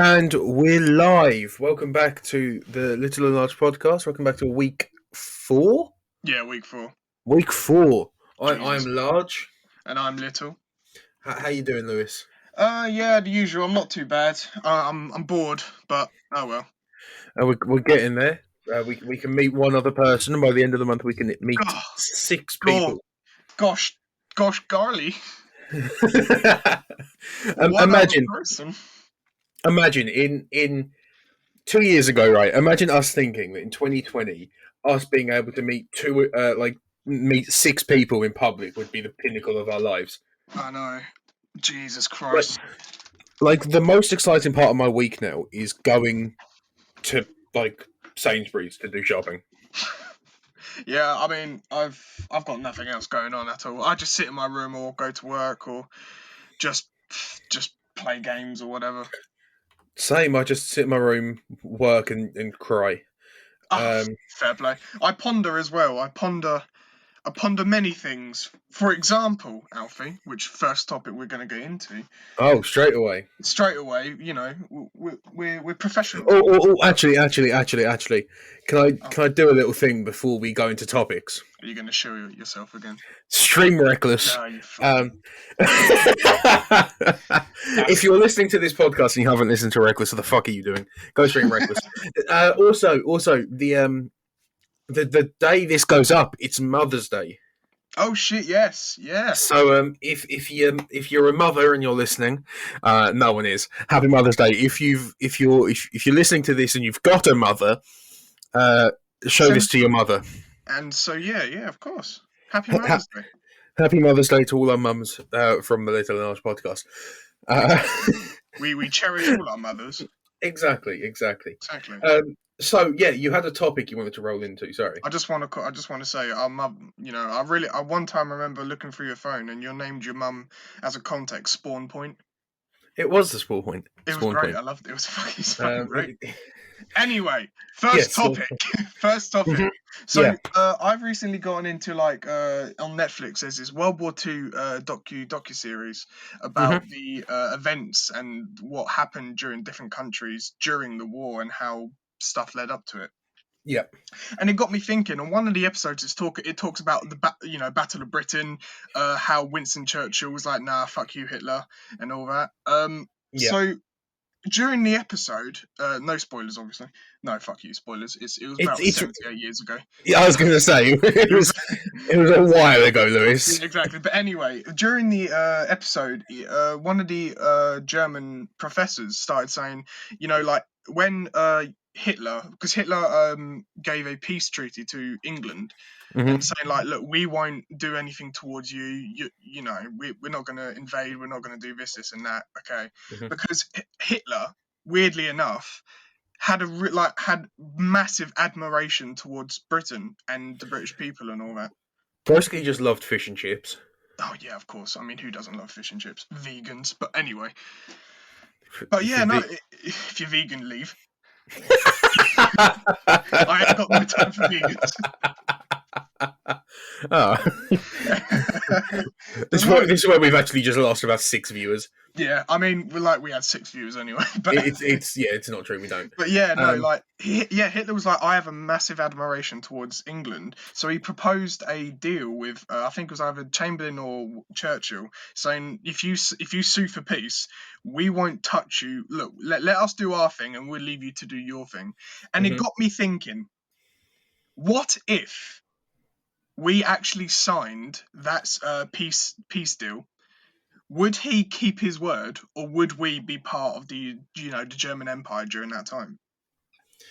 And we're live. Welcome back to the Little and Large podcast. Welcome back to week 4. Yeah, week 4. Week 4. Jesus. I'm large. And I'm little. How you doing, Lewis? Yeah, the usual. I'm not too bad. I'm bored, but oh well. We're getting there. We can meet one other person, and by the end of the month, we can meet Oh, 6 people. Gosh, Garly. Imagine in 2 years ago, right? Imagine us thinking that in 2020, us being able to meet meet 6 people in public would be the pinnacle of our lives. I know. Jesus Christ. Like the most exciting part of my week now is going to Sainsbury's to do shopping. Yeah, I mean, I've got nothing else going on at all. I just sit in my room or go to work or just play games or whatever. Same. I just sit in my room, work, and cry. Fair play. I ponder as well. I ponder many things. For example, Alfie, which first topic we're going to get into. Oh, straight away. You know, we're professionals. Actually, can I do a little thing before we go into topics? Are you going to show yourself again? Stream Reckless. No, you if you're listening to this podcast and you haven't listened to Reckless, what the fuck are you doing? Go Stream Reckless. Also, the day this goes up, it's Mother's Day. Oh shit! Yes, yeah. So if you're a mother and you're listening, no one is. Happy Mother's Day. If you're listening to this and you've got a mother, show this to your mother. And so yeah, of course. Happy Mother's Day. Happy Mother's Day to all our mums from the Little and Large podcast. We cherish all our mothers. Exactly. So yeah, you had a topic you wanted to roll into. Sorry, I just want to say, our mum. You know, I one time remember looking through your phone and you named your mum as a contact Spawn Point. It was the Spawn Point. It was great. I loved it. It was fucking great. Anyway, first topic. Mm-hmm. So yeah. I've recently gotten into on Netflix. There's this World War II docu-series about the events and what happened during different countries during the war and how stuff led up to it. Yeah, and it got me thinking. On one of the episodes, it talks about the Battle of Britain, how Winston Churchill was like, "Nah, fuck you, Hitler," and all that. So during the episode, no spoilers, obviously. No, fuck you, spoilers. It was about 78 years ago. Yeah, I was going to say it was a while ago, Lewis. Yeah, exactly. But anyway, during the episode, one of the German professors started saying, when Hitler, because Hitler gave a peace treaty to England, and saying look, we won't do anything towards you. We're not going to invade. We're not going to do this and that. Okay, because Hitler, weirdly enough, had had massive admiration towards Britain and the British people and all that. Basically, just loved fish and chips. Oh yeah, of course. I mean, who doesn't love fish and chips? Vegans, but anyway. But yeah, if you're vegan, leave. I ain't got no time for vegans. This is where we've actually just lost about 6 viewers. Yeah, I mean, we had 6 viewers anyway. But it's not true. We don't. But yeah, no, Hitler was like, I have a massive admiration towards England, so he proposed a deal with I think it was either Chamberlain or Churchill, saying if you sue for peace, we won't touch you. Look, let us do our thing, and we'll leave you to do your thing. And it got me thinking, what if we actually signed that peace deal? Would he keep his word, or would we be part of the German Empire during that time,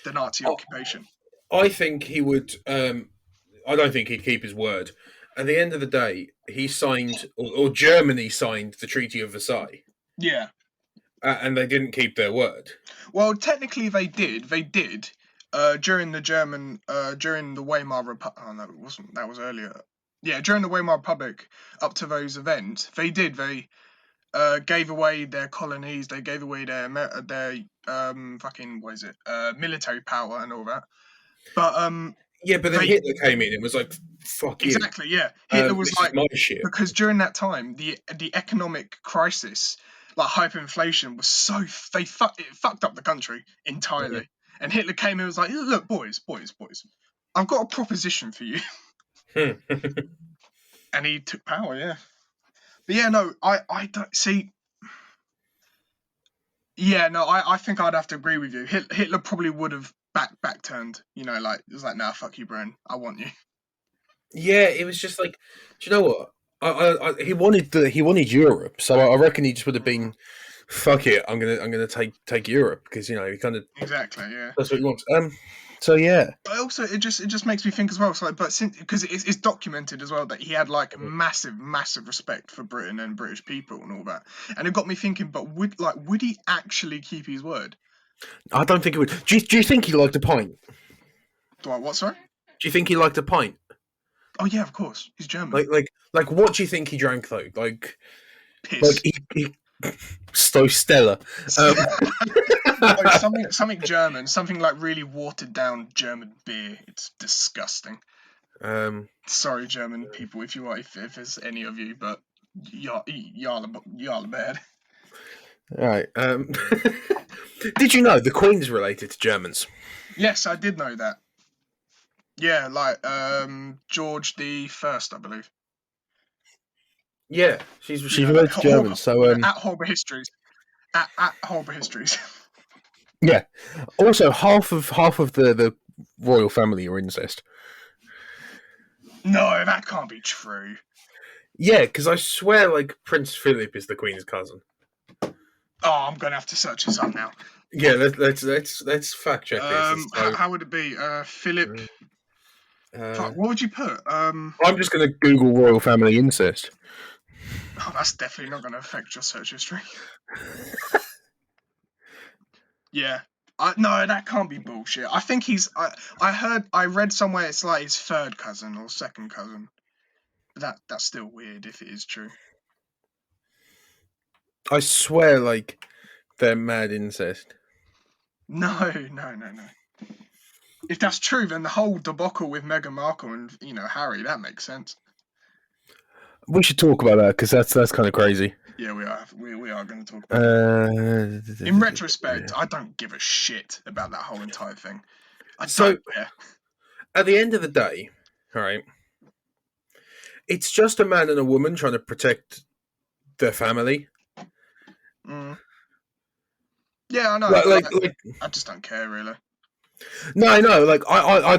the Nazi occupation? I think he would. I don't think he'd keep his word. At the end of the day, he signed, or Germany signed, the Treaty of Versailles. Yeah, and they didn't keep their word. Well, technically, they did. They did during the Weimar Republic. Oh no, it wasn't. That was earlier. Yeah, during the Weimar Republic, up to those events, they did. They gave away their colonies. They gave away their military power and all that. But but then Hitler came in and was like, "Fuck you." Exactly. Yeah, Hitler was like, my shit. Because during that time, the economic crisis, like hyperinflation was so it fucked up the country entirely. And Hitler came in and was like, look, boys, I've got a proposition for you. And he took power, yeah. But yeah, no, I don't see. Yeah, no, I think I'd have to agree with you. Hitler probably would have back turned. You know, like it was like, nah, fuck you, Britain. I want you. Yeah, it was just like, do you know what? He wanted Europe, so I reckon he just would have been, fuck it, I'm gonna take Europe because you know he kind of Exactly, yeah. that's what he wants. So yeah, But also, it just makes me think as well. So, like, but since because it's documented as well that he had like massive respect for Britain and British people and all that, and it got me thinking. But would he actually keep his word? I don't think it would. Do you think he liked a pint? Do I what? Sorry. Do you think he liked a pint? Oh yeah, of course. He's German. Like what do you think he drank though? Like Piss. he so Stella. Like something German, something like really watered down German beer. It's disgusting. Sorry, German people, if there's any of you, but y'all are bad. All right. Did you know the Queen's related to Germans? Yes, I did know that. Yeah, like George the First, I believe. Yeah, she's related to Germans. So at Horrible Histories, at Horrible Histories. Yeah. Also, half of the royal family are incest. No, that can't be true. Yeah, because I swear, like Prince Philip is the Queen's cousin. Oh, I'm gonna have to search this up now. Yeah, let's fact check this. How would it be? Philip. What would you put? I'm just gonna Google royal family incest. Oh, that's definitely not gonna affect your search history. Yeah. No, that can't be bullshit. I think he's. I read somewhere it's like his third cousin or second cousin. That's still weird if it is true. I swear, like they're mad incest. No. If that's true, then the whole debacle with Meghan Markle and Harry, that makes sense. We should talk about that because that's kind of crazy. Yeah, we are. We are going to talk about it. In retrospect, I don't give a shit about that whole entire thing. I don't care. At the end of the day, all right, it's just a man and a woman trying to protect their family. Mm. Yeah, I know. I just don't care, really. No, I know. Like, I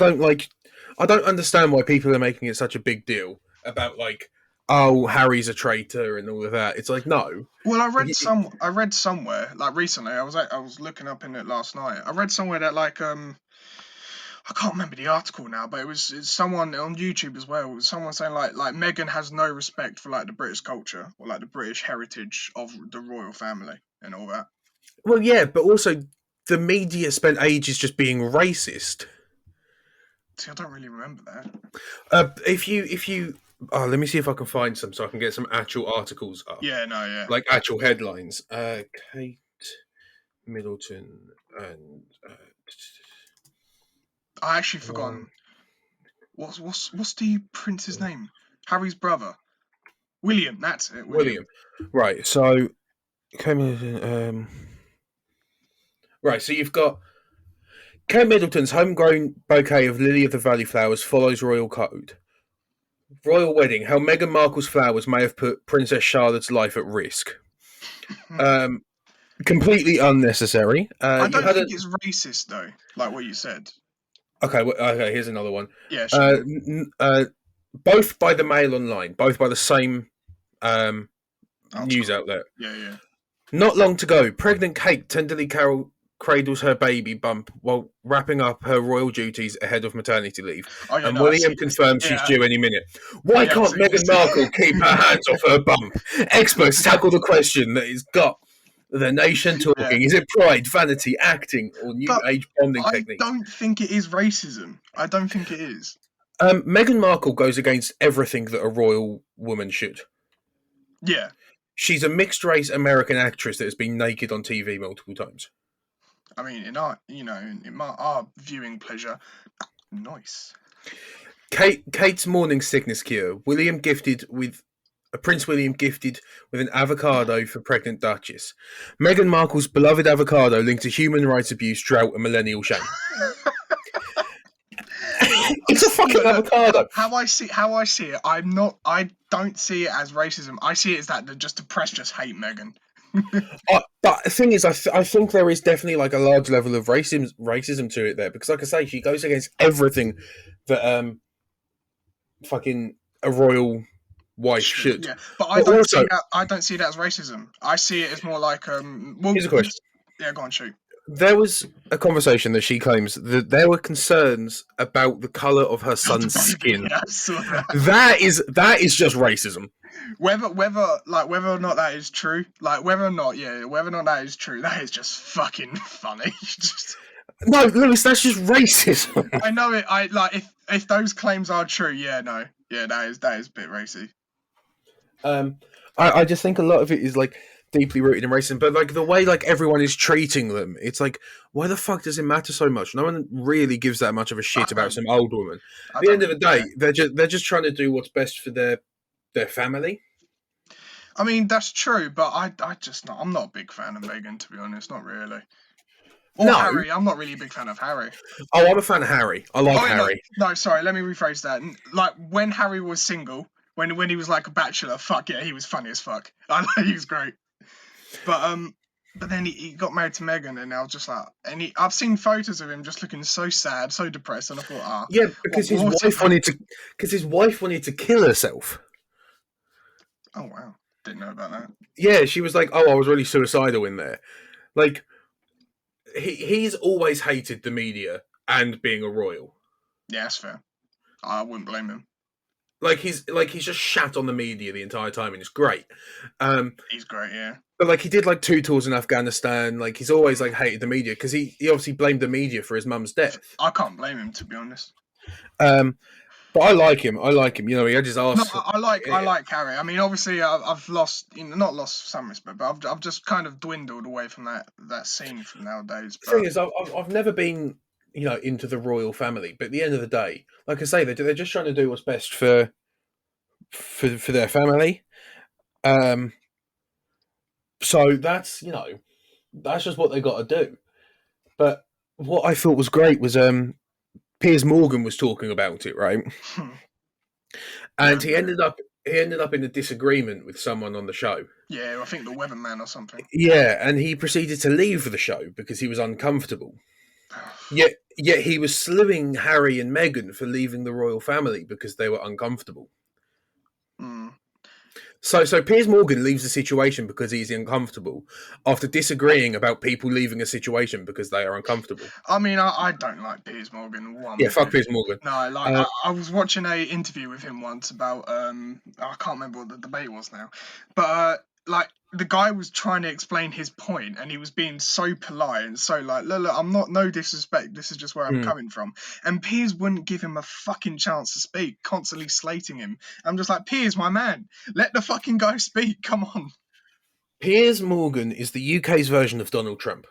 don't understand why people are making it such a big deal about like, oh, Harry's a traitor and all of that. It's like, no. Well, I read somewhere like recently. I was looking up in it last night. I read somewhere that like I can't remember the article now, but it's someone on YouTube as well. It was someone saying like Meghan has no respect for like the British culture or like the British heritage of the royal family and all that. Well, yeah, but also the media spent ages just being racist. See, I don't really remember that. If you let me see if I can find some so I can get some actual articles up. Yeah, no, yeah. Like actual headlines. Kate Middleton and I actually forgotten. What's the prince's name? Harry's brother. William, that's it. William. Right, so Kate Middleton, right, so you've got Kate Middleton's homegrown bouquet of lily of the valley flowers follows royal code. Royal wedding, how Meghan Markle's flowers may have put Princess Charlotte's life at risk. Completely unnecessary. I don't think it's racist though, like what you said. Okay, here's another one. Yeah, sure. Both by the Mail Online, both by the same news outlet. Yeah. Not long to go. Pregnant Kate tenderly cradles her baby bump while wrapping up her royal duties ahead of maternity leave. William confirms she's due any minute. Why can't Meghan Markle keep her hands off her bump? Experts tackle the question that has got the nation talking. Is it pride, vanity, acting, or new age bonding techniques? I don't think it is racism. I don't think it is. Meghan Markle goes against everything that a royal woman should. Yeah. She's a mixed-race American actress that has been naked on TV multiple times. I mean, in our viewing pleasure, nice. Kate's morning sickness cure. William gifted with A Prince William gifted with an avocado for pregnant Duchess. Meghan Markle's beloved avocado linked to human rights abuse, drought, and millennial shame. It's a fucking avocado. How I see it, I don't see it as racism. I see it as that the press just hate Meghan. But the thing is, I think there is definitely like a large level of racism to it there, because, like I say, she goes against everything that fucking a royal wife should. Yeah, but I don't see that as racism. I see it as more like here's a question. Yeah, go on, shoot. There was a conversation that she claims that there were concerns about the color of her son's skin. Yeah, I saw that. That is just racism. Whether or not that is true, whether or not that is true, that is just fucking funny. No, Lewis, that's just racism. I know it. If those claims are true, that is a bit racy. I just think a lot of it is like deeply rooted in racism, but like the way like everyone is treating them, it's like, why the fuck does it matter so much? No one really gives that much of a shit about some old woman. At the end of the day, they're just trying to do what's best for their family. I mean, that's true, but I'm not a big fan of Meghan, to be honest. Not really. Or Harry. I'm not really a big fan of Harry. Oh, I'm a fan of Harry. I like Harry. No, sorry. Let me rephrase that. Like, when Harry was single, when he was like a bachelor, fuck yeah, he was funny as fuck. I know he was great. But then he got married to Meghan, and I was just like, I've seen photos of him just looking so sad, so depressed, and I thought, yeah, because his wife wanted to kill herself. Oh wow, didn't know about that. Yeah, she was like, oh, I was really suicidal in there. Like, he's always hated the media and being a royal. Yeah, that's fair. I wouldn't blame him. He's just shat on the media the entire time, and it's great. He's great, yeah. But like, he did like 2 tours in Afghanistan. Like, he's always like hated the media because he obviously blamed the media for his mum's death. I can't blame him, to be honest. But I like him. You know, he just asked. No, I like Harry. I mean, obviously, I've lost, not lost some respect, but I've just kind of dwindled away from that scene from nowadays. The thing is, I've never been, into the royal family. But at the end of the day, like I say, they're just trying to do what's best for their family. So that's that's just what they got to do. But what I thought was great was Piers Morgan was talking about it, right? And he ended up in a disagreement with someone on the show. Yeah, I think the weatherman or something. Yeah, and he proceeded to leave the show because he was uncomfortable. Yet he was slewing Harry and Meghan for leaving the royal family because they were uncomfortable. Mm. So Piers Morgan leaves the situation because he's uncomfortable after disagreeing about people leaving a situation because they are uncomfortable. I mean, I don't like Piers Morgan. Fuck Piers Morgan. No, I was watching a interview with him once about I can't remember what the debate was now, but the guy was trying to explain his point, and he was being so polite and so like, look, I'm not, no disrespect, this is just where I'm coming from. And Piers wouldn't give him a fucking chance to speak, constantly slating him. I'm just like, Piers, my man, let the fucking guy speak, come on. Piers Morgan is the UK's version of Donald Trump.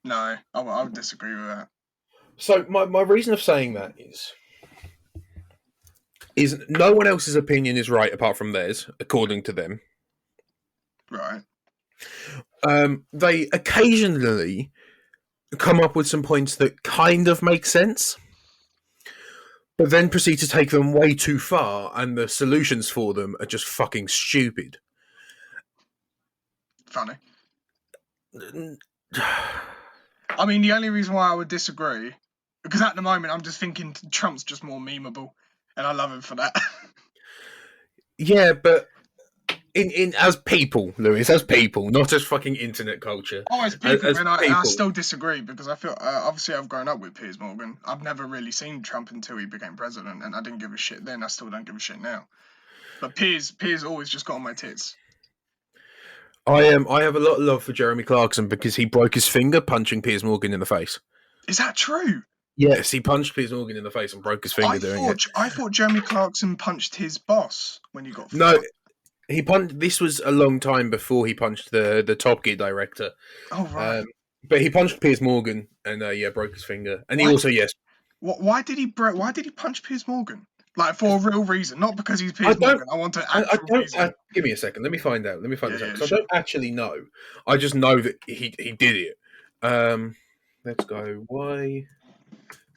No, I would disagree with that. So my reason of saying that is no one else's opinion is right apart from theirs, according to them. Right. They occasionally come up with some points that kind of make sense, but then proceed to take them way too far, and the solutions for them are just fucking stupid. Funny. I mean, the only reason why I would disagree, because at the moment I'm just thinking Trump's just more memeable. And I love him for that. Yeah, but in as people, Lewis, as people, not as fucking internet culture. Oh, as people, and I still disagree because I feel obviously I've grown up with Piers Morgan. I've never really seen Trump until he became president, and I didn't give a shit then. I still don't give a shit now. But Piers always just got on my tits. I have a lot of love for Jeremy Clarkson because he broke his finger punching Piers Morgan in the face. Is that true? Yes, he punched Piers Morgan in the face and broke his finger doing it. I thought Jeremy Clarkson punched his boss when he got fired. No, he punched. This was a long time before he punched the Top Gear director. Oh right. But he punched Piers Morgan and broke his finger. And he also Why did he punch Piers Morgan? Like, for a real reason, not because he's I Piers don't. Morgan. I want an I actual don't. reason. Give me a second. Let me find out. This out Yeah, because sure. I don't actually know. I just know that he did it. Let's go. Why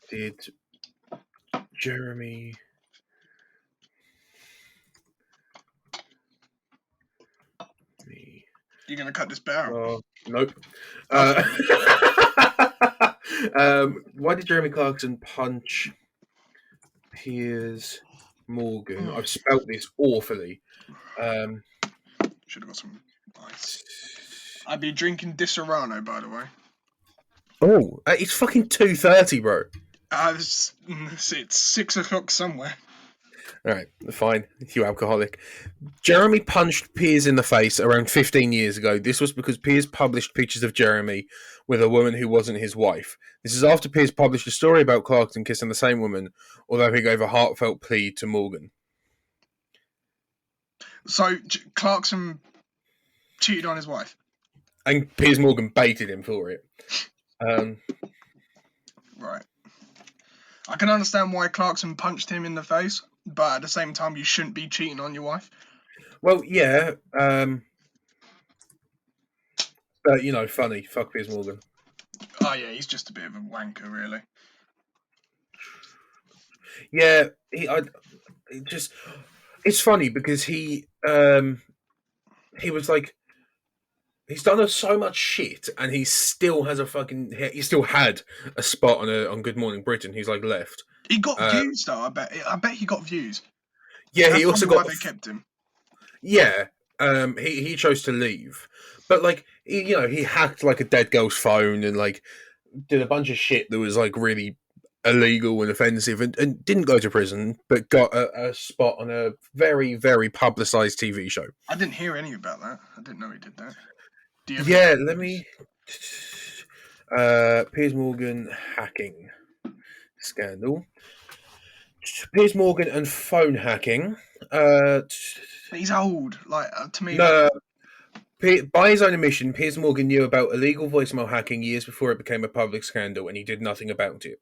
did Jeremy? You're gonna cut this bit out. Oh, nope. Okay. Why did Jeremy Clarkson punch Piers Morgan? I've spelt this awfully. Should have got some ice. I'd be drinking Disaronno, by the way. Oh, it's fucking 2:30, bro. It's 6 o'clock somewhere. All right, fine. You alcoholic. Jeremy punched Piers in the face around 15 years ago. This was because Piers published pictures of Jeremy with a woman who wasn't his wife. This is after Piers published a story about Clarkson kissing the same woman, although he gave a heartfelt plea to Morgan. So Clarkson cheated on his wife. And Piers Morgan baited him for it. Right. I can understand why Clarkson punched him in the face, but at the same time, you shouldn't be cheating on your wife. Well, yeah. But, you know, funny. Fuck Piers Morgan. Oh, yeah, he's just a bit of a wanker, really. Yeah, it's funny because he was like, he's done so much shit, and he still has he still had a spot on Good Morning Britain. He's like left. He got views though. I bet he got views. Yeah, That's he also why they kept him. Yeah, he chose to leave, but like he hacked like a dead girl's phone and like did a bunch of shit that was like really illegal and offensive, and didn't go to prison, but got a spot on a very, very publicized TV show. I didn't hear any about that. I didn't know he did that. Yeah, let me. Piers Morgan hacking scandal. Piers Morgan and phone hacking. He's old. Like to me. No. By his own admission, Piers Morgan knew about illegal voicemail hacking years before it became a public scandal, and he did nothing about it.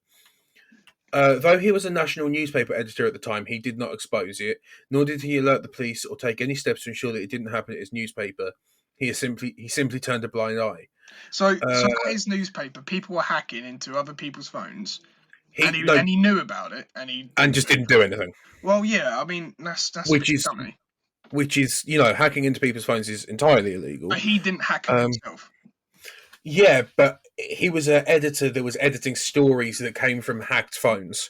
Though he was a national newspaper editor at the time, he did not expose it, nor did he alert the police or take any steps to ensure that it didn't happen at his newspaper. He simply turned a blind eye. So at his newspaper, people were hacking into other people's phones, and he knew about it, and just didn't do anything. Well, yeah, I mean that's which is funny. Which is hacking into people's phones is entirely illegal. But he didn't hack himself. Yeah, but he was an editor that was editing stories that came from hacked phones.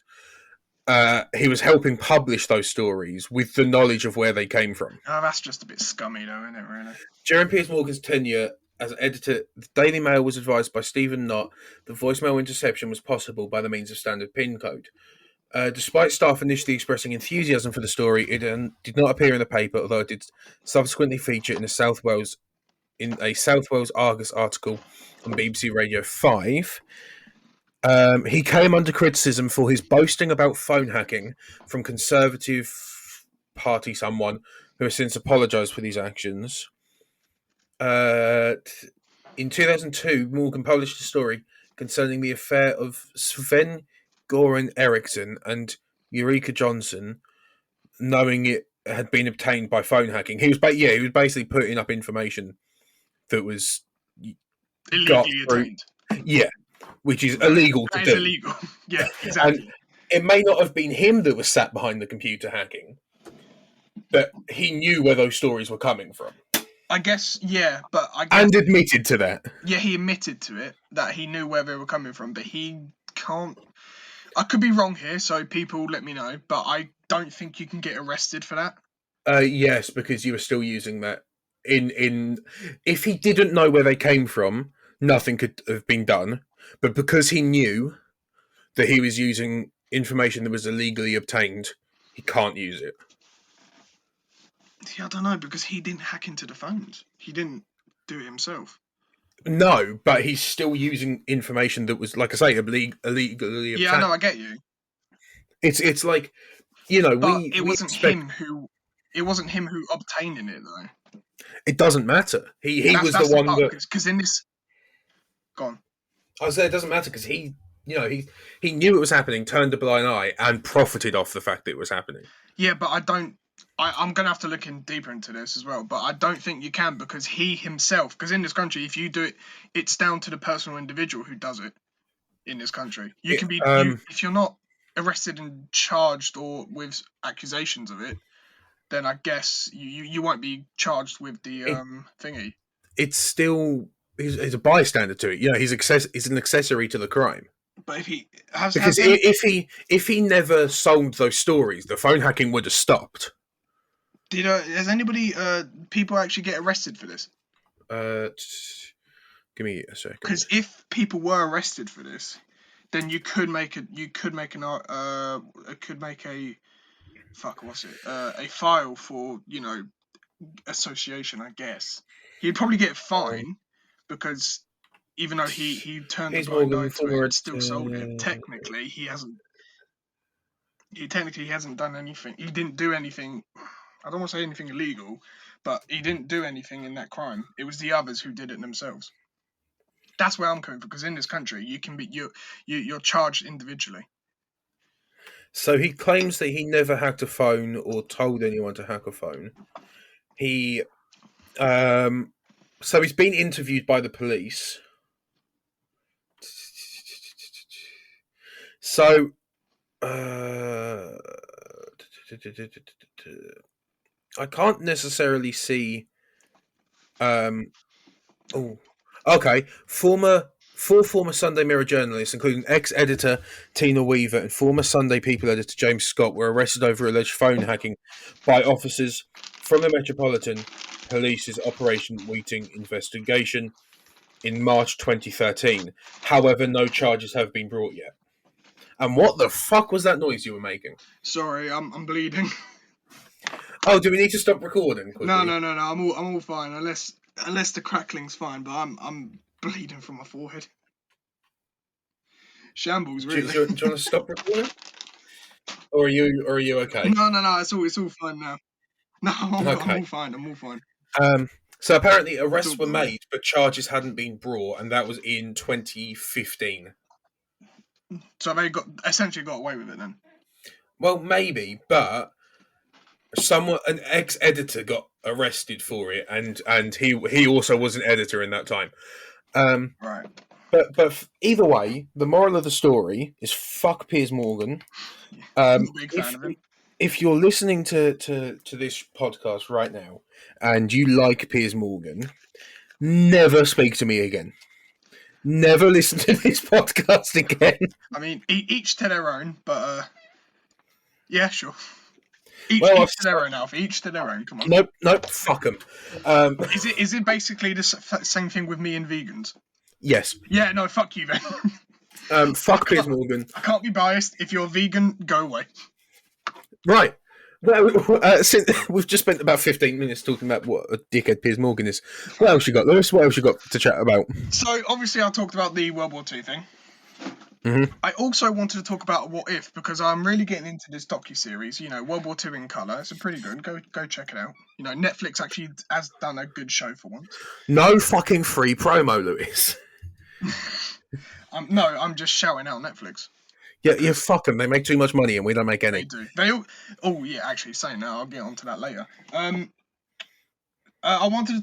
He was helping publish those stories with the knowledge of where they came from. Oh, that's just a bit scummy, though, isn't it, really? During Piers Morgan's tenure as an editor, the Daily Mail was advised by Stephen Knott that voicemail interception was possible by the means of standard PIN code. Despite staff initially expressing enthusiasm for the story, it did not appear in the paper, although it did subsequently feature in a South Wales Argus article on BBC Radio 5. He came under criticism for his boasting about phone hacking from Conservative Party someone who has since apologised for these actions. In 2002, Morgan published a story concerning the affair of Sven Goran Eriksson and Eureka Johnson, knowing it had been obtained by phone hacking. He was basically putting up information that was illegally obtained. Yeah, which is illegal to do. It's illegal. Yeah, exactly. And it may not have been him that was sat behind the computer hacking, but he knew where those stories were coming from. I guess, yeah, but and admitted to that. Yeah, he admitted to it, that he knew where they were coming from, but he can't. I could be wrong here, so people let me know, but I don't think you can get arrested for that. Yes, because you were still using that. If he didn't know where they came from, nothing could have been done. But because he knew that he was using information that was illegally obtained, he can't use it. See, I don't know, because he didn't hack into the phones. He didn't do it himself. No, but he's still using information that was, like I say, illegally obtained. Yeah, I know, I get you. It's like, but it wasn't him who obtained it, though. It doesn't matter. He was the one that... Because in this... Go on. I was saying it doesn't matter because he he knew it was happening, turned a blind eye, and profited off the fact that it was happening. Yeah, but I don't. I'm gonna have to look in deeper into this as well. But I don't think you can, because he himself, because in this country, if you do it, it's down to the personal individual who does it. In this country, you It, can be um, if you're not arrested and charged or with accusations of it, then I guess you won't be charged with the it thingy. it's still he's a bystander to it. He's an accessory to the crime. But if he has Because any, if he never sold those stories, the phone hacking would have stopped. has anybody people actually get arrested for this? Give me a second. Because if people were arrested for this, then you could make a file for association, I guess. He'd probably get fined because even though he turned a Piers blind Morgan, eye to it former and still sold it, technically he hasn't. He technically hasn't done anything. He didn't do anything. I don't want to say anything illegal, but he didn't do anything in that crime. It was the others who did it themselves. That's where I'm coming from, because in this country, you can be you're charged individually. So he claims that he never hacked a phone or told anyone to hack a phone. He, so he's been interviewed by the police. So, I can't necessarily see. Oh, okay. Four former Sunday Mirror journalists, including ex-editor Tina Weaver and former Sunday People editor James Scott, were arrested over alleged phone hacking by officers from the Metropolitan Police's Operation Wheating investigation in March 2013. However, no charges have been brought yet. And what the fuck was that noise you were making? Sorry, I'm bleeding. Oh, do we need to stop recording quickly? No. I'm all fine, unless the crackling's fine. But I'm bleeding from my forehead. Shambles, really. Do you want to stop recording? Or are you okay? No. It's all fine now. No, I'm all fine. I'm all fine. So apparently arrests were made, but charges hadn't been brought, and that was in 2015. So they essentially got away with it then. Well, maybe, but an ex-editor got arrested for it, and he also was an editor in that time. Right. But either way, the moral of the story is fuck Piers Morgan. I'm a big fan of him. If you're listening to this podcast right now and you like Piers Morgan, never speak to me again. Never listen to this podcast again. I mean, each to their own, but yeah, sure. Each to their own, Alfie. Each to their own. Come on. Nope. Fuck them. Is it basically the same thing with me and vegans? Yes. Yeah. No. Fuck you then. Fuck Piers Morgan. I can't be biased. If you're vegan, go away. Right. Well, since we've just spent about 15 minutes talking about what a dickhead Piers Morgan is. What else you got, Lewis? What else you got to chat about? So, obviously, I talked about the World War II thing. Mm-hmm. I also wanted to talk about What If, because I'm really getting into this docu-series, World War II in colour. It's pretty good. Go check it out. Netflix actually has done a good show for once. No fucking free promo, Lewis. No, I'm just shouting out Netflix. Yeah, fuck them. They make too much money and we don't make any. They do. They all... Oh, yeah, actually, saying that, I'll get onto that later.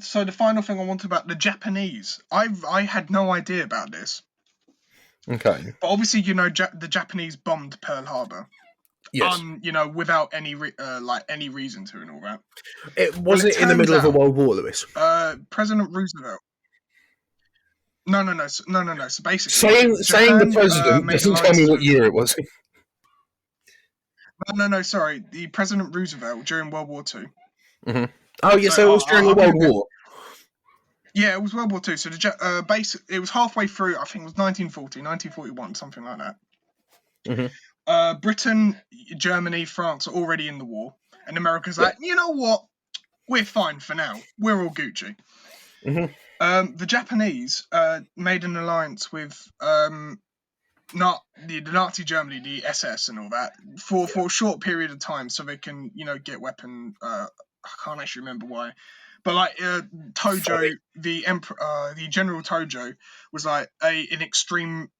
So the final thing I wanted about the Japanese. I had no idea about this. Okay. But obviously, the Japanese bombed Pearl Harbor. Yes. Without any any reason to and all that. It wasn't in the middle of a world war, Lewis. President Roosevelt. No. So basically, saying the president doesn't tell me what year it was. No. Sorry, the President Roosevelt during World War II. Mm-hmm. Oh yeah, so it was during the World War. Yeah, it was World War II. So it was halfway through. I think it was 1940, 1941, something like that. Mm-hmm. Britain, Germany, France are already in the war, and America's like, you know what? We're fine for now. We're all Gucci. Mm-hmm. The Japanese made an alliance with not the Nazi Germany, the SS, and all that for a short period of time, so they can get weapon. I can't actually remember why, but Tojo, the General Tojo was like an extreme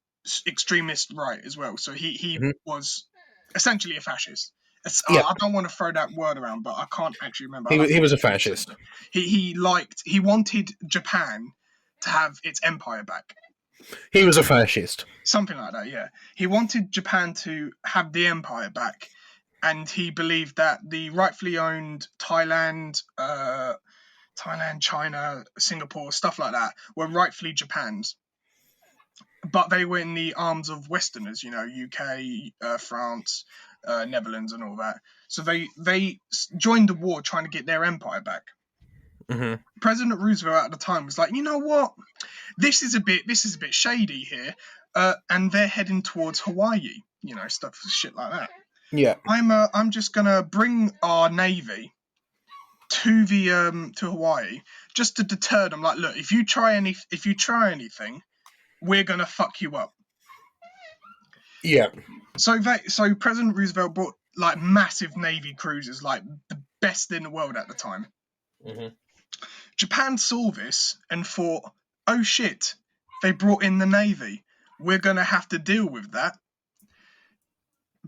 extremist right as well. So he Mhm. was essentially a fascist. Yeah, I don't want to throw that word around, but I can't actually remember. he was a fascist. He wanted Japan to have its empire back. He was a fascist. Something like that, yeah. He wanted Japan to have the empire back, and he believed that the rightfully owned Thailand, China, Singapore, stuff like that, were rightfully Japan's. But they were in the arms of Westerners, UK, France, Netherlands, and all that. So they joined the war trying to get their empire back. Mm-hmm. President Roosevelt at the time was like, you know what, this is a bit shady here, and they're heading towards Hawaii, shit like that. Yeah, I'm just gonna bring our navy to Hawaii just to deter them. Like, look, if you try anything, we're gonna fuck you up. yeah. So President Roosevelt brought like massive navy cruisers, like the best in the world at the time. Mm-hmm. Japan saw this and thought, oh shit, they brought in the navy. We're gonna have to deal with that.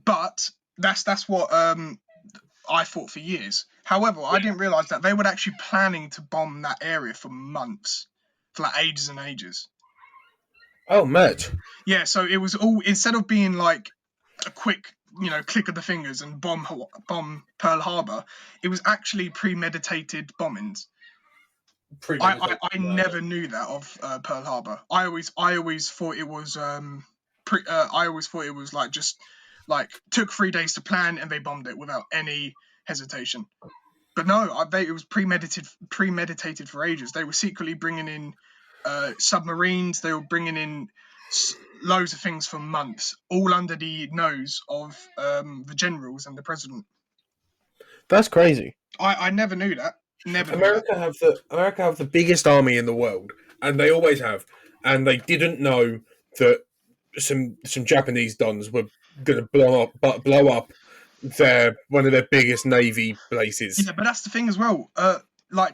But that's what I thought for years. However, I didn't realise that they were actually planning to bomb that area for months, for like ages and ages. Oh, mate. Yeah, so it was all, instead of being like a quick, click of the fingers and bomb Pearl Harbor, it was actually premeditated bombings. I never knew that of Pearl Harbor. I always thought it was I always thought it was like just like took 3 days to plan and they bombed it without any hesitation. But no, it was premeditated for ages. They were secretly bringing in submarines. They were bringing in loads of things for months, all under the nose of the generals and the president. That's crazy. I never knew that. Never knew that. America have the biggest army in the world, and they always have. And they didn't know that some Japanese dons were going to blow up one of their biggest navy bases. Yeah, but that's the thing as well. Like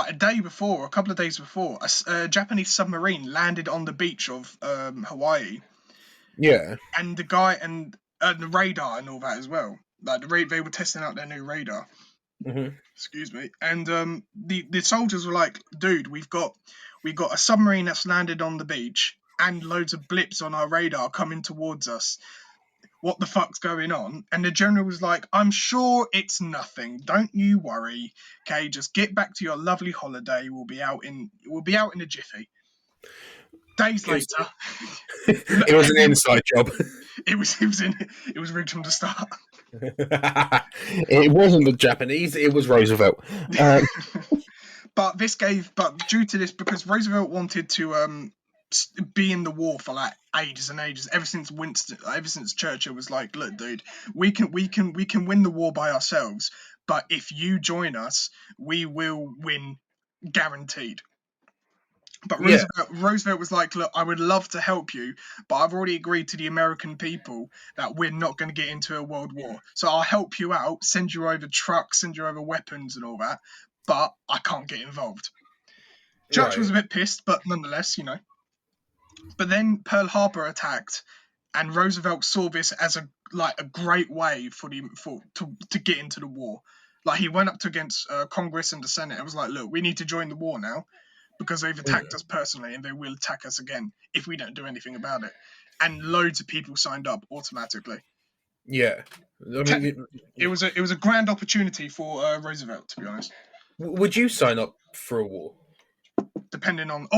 a day before, a couple of days before, a Japanese submarine landed on the beach of Hawaii. Yeah, And the guy and the radar and all that as well. Like they were testing out their new radar. mm-hmm. Excuse me. And the soldiers were like, dude, we've got a submarine that's landed on the beach and loads of blips on our radar coming towards us. What the fuck's going on? And the general was like, I'm sure it's nothing. Don't you worry. Okay, just get back to your lovely holiday. We'll be out in a jiffy. Days later, it was an inside job. It was rigged from the start. It wasn't the Japanese, it was Roosevelt. But due to this, because Roosevelt wanted to be in the war for like ages and ages, ever since Churchill was like, look, dude, we can win the war by ourselves, but if you join us, we will win, guaranteed. But Roosevelt was like, look, I would love to help you, but I've already agreed to the American people that we're not going to get into a world war. So I'll help you out, send you over trucks, send you over weapons and all that, but I can't get involved. Churchill was a bit pissed, but nonetheless, But then Pearl Harbor attacked, and Roosevelt saw this as a great way to get into the war. Like, he went up against Congress and the Senate and was like, look, we need to join the war now, because they've attacked us personally and they will attack us again if we don't do anything about it. And loads of people signed up automatically. Yeah. I mean, it was a grand opportunity for Roosevelt, to be honest. Would you sign up for a war? Depending on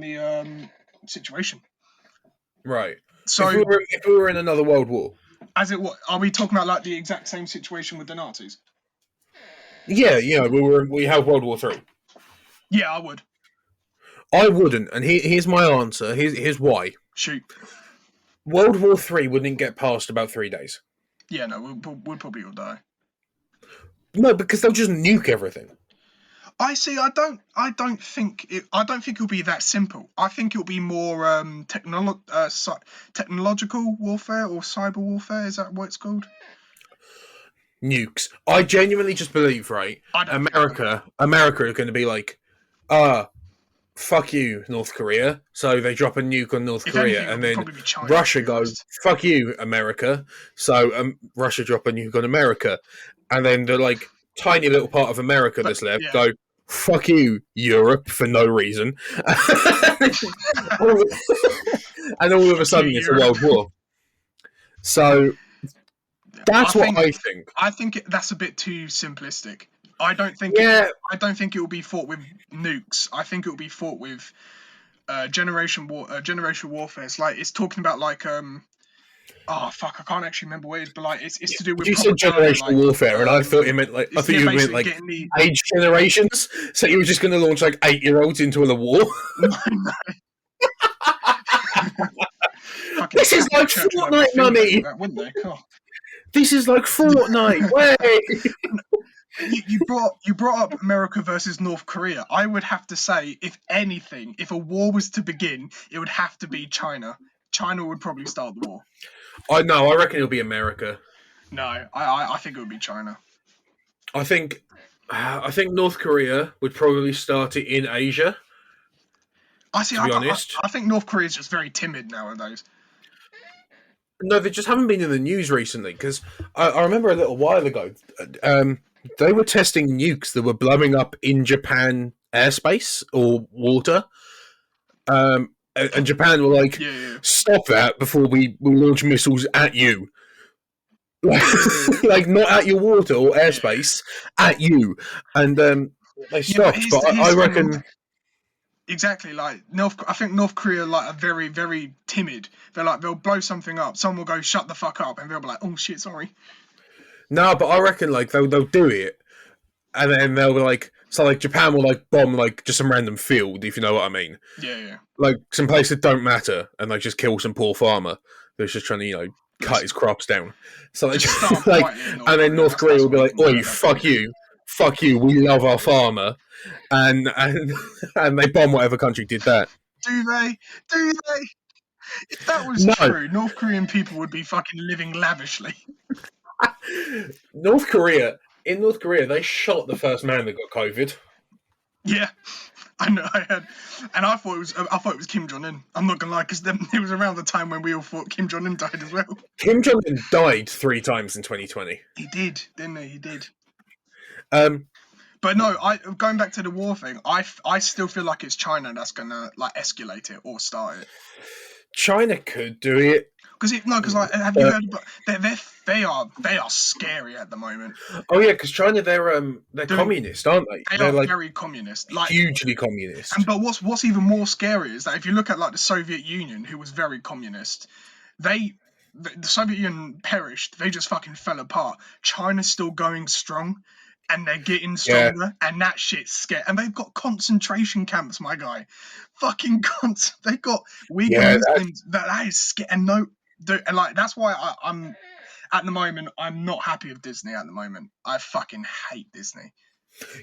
the situation. Right. So if we were in another world war. Are we talking about like the exact same situation with the Nazis? Yeah, we have World War III. Yeah, I would. I wouldn't, and here's my answer. Here's why. Shoot. World War III wouldn't get past about 3 days. Yeah, no, we'll probably all die. No, because they'll just nuke everything. I see. I don't think it'll be that simple. I think it'll be more technological warfare or cyber warfare. Is that what it's called? Nukes. I genuinely just believe, right? America are going to be like, fuck you, North Korea. So they drop a nuke on North If Korea, anything, it and would then probably be China. Russia To be go, honest. fuck you, America. So Russia drop a nuke on America, and then the like tiny little part of America But that's left yeah, go, fuck you, Europe, for no reason. And all of a fuck you, sudden it's a Europe. world war. So that's what I think. I think that's a bit too simplistic. I don't think. Yeah. I don't think it will be fought with nukes. I think it will be fought with generational warfare. It's like it's talking about like oh fuck, I can't actually remember what it is, but like it's to do with You said propaganda, generational like warfare, and I thought it meant like I it's, thought yeah, you meant basically like getting the age generations. So you were just going to launch like 8-year-olds into a war. no, no. Fucking This is like Church would have a Fortnite field day money. with that, wouldn't they? Oh. This is like Fortnite. Way. You brought up America versus North Korea. I would have to say, if anything, if a war was to begin, it would have to be China. China would probably start the war. I know. I reckon it'll be America. No, I think it would be China. I think North Korea would probably start it in Asia. To be honest, I think North Korea is just very timid nowadays. no, they just haven't been in the news recently. Because I remember a little while ago, they were testing nukes that were blowing up in Japan airspace or water. And Japan were like, Yeah. stop that before we launch missiles at you. Like not at your water or airspace, at you. And they stopped. But I reckon... Exactly, like I think North Korea like are very, very timid. They'll blow something up, someone will go shut the fuck up, and they'll be like, oh shit, sorry. No, but I reckon like they'll do it, and then they'll be like, so like Japan will like bomb like just some random field, if you know what I mean. Yeah. Like some place that don't matter, and like just kill some poor farmer who's just trying to cut his crops down. So they just like, and then North Korea will be like, oi, fuck you, we love our farmer, and they bomb whatever country did that. Do they? If that was true, North Korean people would be fucking living lavishly. In North Korea, they shot the first man that got COVID. Yeah, I know. I heard, and I thought it was Kim Jong Un. I'm not gonna lie, because it was around the time when we all thought Kim Jong Un died as well. Kim Jong Un died 3 times in 2020. He did, didn't he? He did. But no, going back to the war thing, I still feel like it's China that's gonna like escalate it or start it. China could do it. Because like, have you heard about they are scary at the moment. Oh yeah, because China they're communist, aren't they? They're like very communist, like hugely communist. But what's even more scary is that if you look at like the Soviet Union, who was very communist, the Soviet Union perished. They just fucking fell apart. China's still going strong, and they're getting stronger, and that shit's scary. And they've got concentration camps, my guy. Fucking they got Uyghur Muslims. That is scary. And and like that's why I'm at the moment I'm not happy with Disney at the moment. I fucking hate Disney.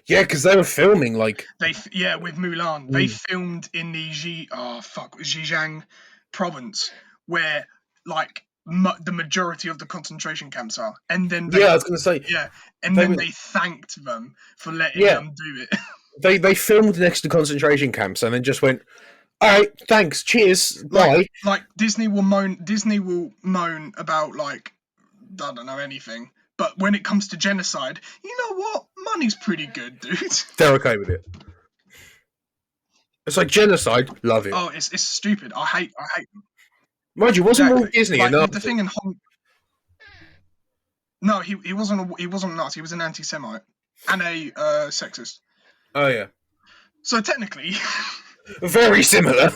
Yeah, because they were filming like with Mulan. They filmed in the Xinjiang province where like the majority of the concentration camps are, and then I was gonna say they thanked them for letting them do it. They filmed next to concentration camps and then just went, all right, thanks, cheers, bye. Like Disney will moan about like I don't know anything, but when it comes to genocide, you know what? Money's pretty good, dude. They're okay with it. It's like genocide, love it. Oh, it's stupid. I hate them. Mind you, wasn't Walt Disney like, enough? The thing in No, he wasn't Nazi. He was an anti-Semite and a sexist. Oh yeah. So technically, very similar.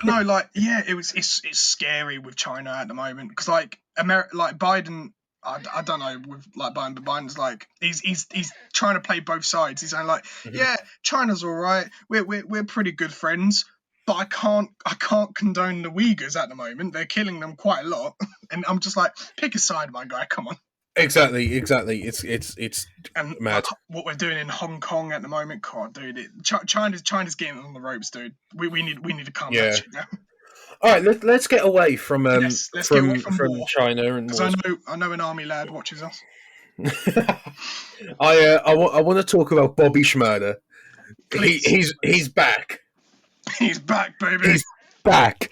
No, like it's scary with China at the moment because like Biden. I don't know with like Biden, but Biden's like he's trying to play both sides. He's saying like, yeah, China's all right. We're pretty good friends, but I can't condone the Uyghurs at the moment. They're killing them quite a lot, and I'm just like, pick a side, my guy. Come on. Exactly. It's and mad. What we're doing in Hong Kong at the moment, God, dude, China's getting on the ropes, dude. We need to calm that shit down. All right, let's get away from let's get away from China and because I know an army lad watches us. I want to talk about Bobby Schmurder. He's back. He's back, baby. He's back.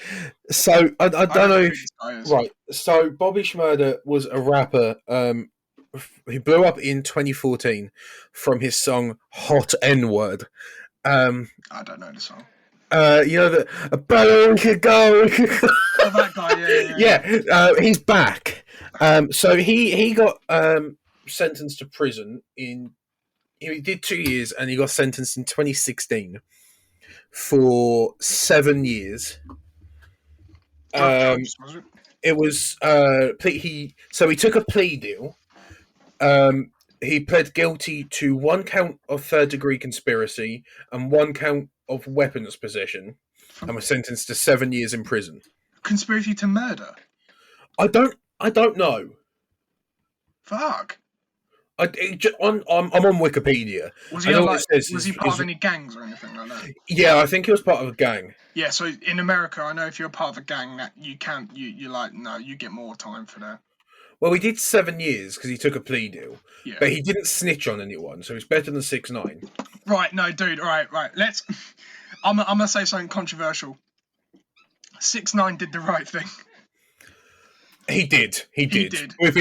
So I don't know who if this guy is. right. So Bobby Shmurda was a rapper. He blew up in 2014 from his song "Hot N Word." I don't know the song. You know the better we could go. Oh, that guy. Yeah. He's back. So he got sentenced to prison in. He did 2 years, and he got sentenced in 2016 for 7 years. Charges, was it? It was he took a plea deal. He pled guilty to 1 count of third-degree conspiracy and 1 count of weapons possession, and was sentenced to 7 years in prison. Conspiracy to murder? I don't know. Fuck. I'm on Wikipedia. Was he part of any gangs or anything like that? Yeah, I think he was part of a gang. Yeah, so in America, I know if you're part of a gang, that you get more time for that. Well, he did 7 years because he took a plea deal. Yeah. But he didn't snitch on anyone, so it's better than 6ix9ine. Right, no, dude. Right. Let's. I'm gonna say something controversial. 6ix9ine did the right thing. He did. We've been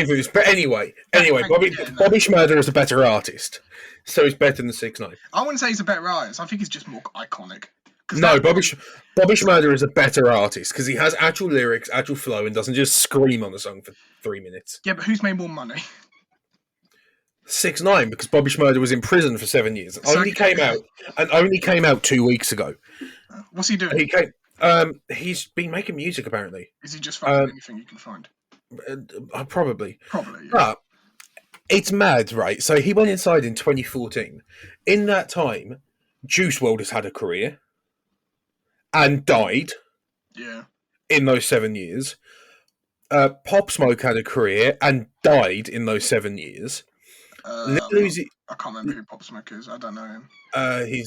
through this, but anyway, Bobby Shmurda is a better artist, so he's better than 6ix9ine. I wouldn't say he's a better artist. I think he's just more iconic. No, Bobby Shmurda is a better artist because he has actual lyrics, actual flow, and doesn't just scream on the song for 3 minutes. Yeah, but who's made more money? 6ix9ine, because Bobby Shmurda was in prison for 7 years. Only came out 2 weeks ago. What's he doing? He's been making music apparently. Is he just finding anything you can find? Probably. Yeah. But it's mad, right? So he went inside in 2014. In that time, Juice WRLD has had a career and died. Yeah. In those 7 years. Pop Smoke had a career and died in those 7 years. I can't remember who Pop Smoke is. I don't know him. He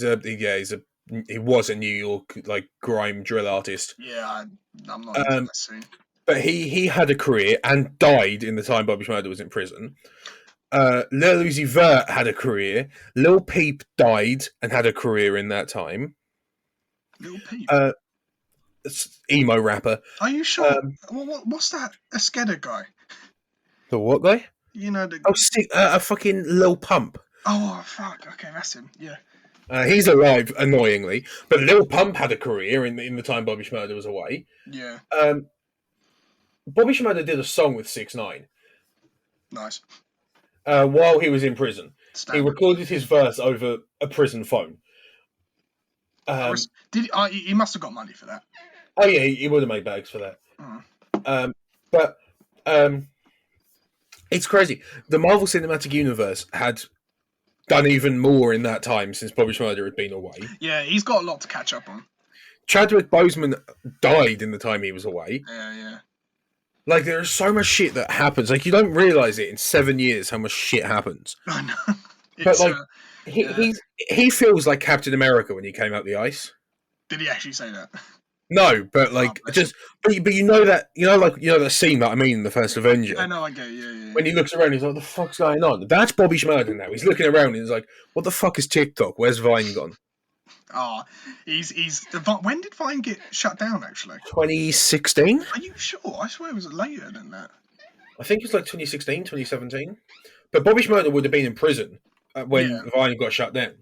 was a New York grime drill artist. Yeah, I'm not into that scene. But he had a career and died in the time Bobby Shmurda was in prison. Lil Uzi Vert had a career. Lil Peep died and had a career in that time. Lil Peep? Emo rapper. Are you sure? What's that? A Skedder guy? The what guy? You know the... a fucking Lil Pump. Oh, fuck. Okay, that's him. Yeah. He's alive, annoyingly. But Lil Pump had a career in the time Bobby Shmurda was away. Yeah. Bobby Shmurda did a song with 6ix9ine. Nice. While he was in prison. Standard. He recorded his verse over a prison phone. He must have got money for that. Oh yeah, he would have made bags for that. But it's crazy. The Marvel Cinematic Universe had done even more in that time since Bobby Shmurda had been away. Yeah, he's got a lot to catch up on. Chadwick Boseman died in the time he was away. Yeah. There's so much shit that happens. You don't realise it in 7 years how much shit happens. I know. But he feels like Captain America when he came out the ice. Did he actually say that? No, but but you know that scene that I mean in the first Avenger. I know, I get it, yeah. When he looks around, he's like, "What the fuck's going on?" That's Bobby Shmurda now. He's looking around and he's like, "What the fuck is TikTok? Where's Vine gone?" When did Vine get shut down? Actually, 2016. Are you sure? I swear it was later than that. I think it's 2016, 2017. But Bobby Shmurda would have been in prison when Vine got shut down.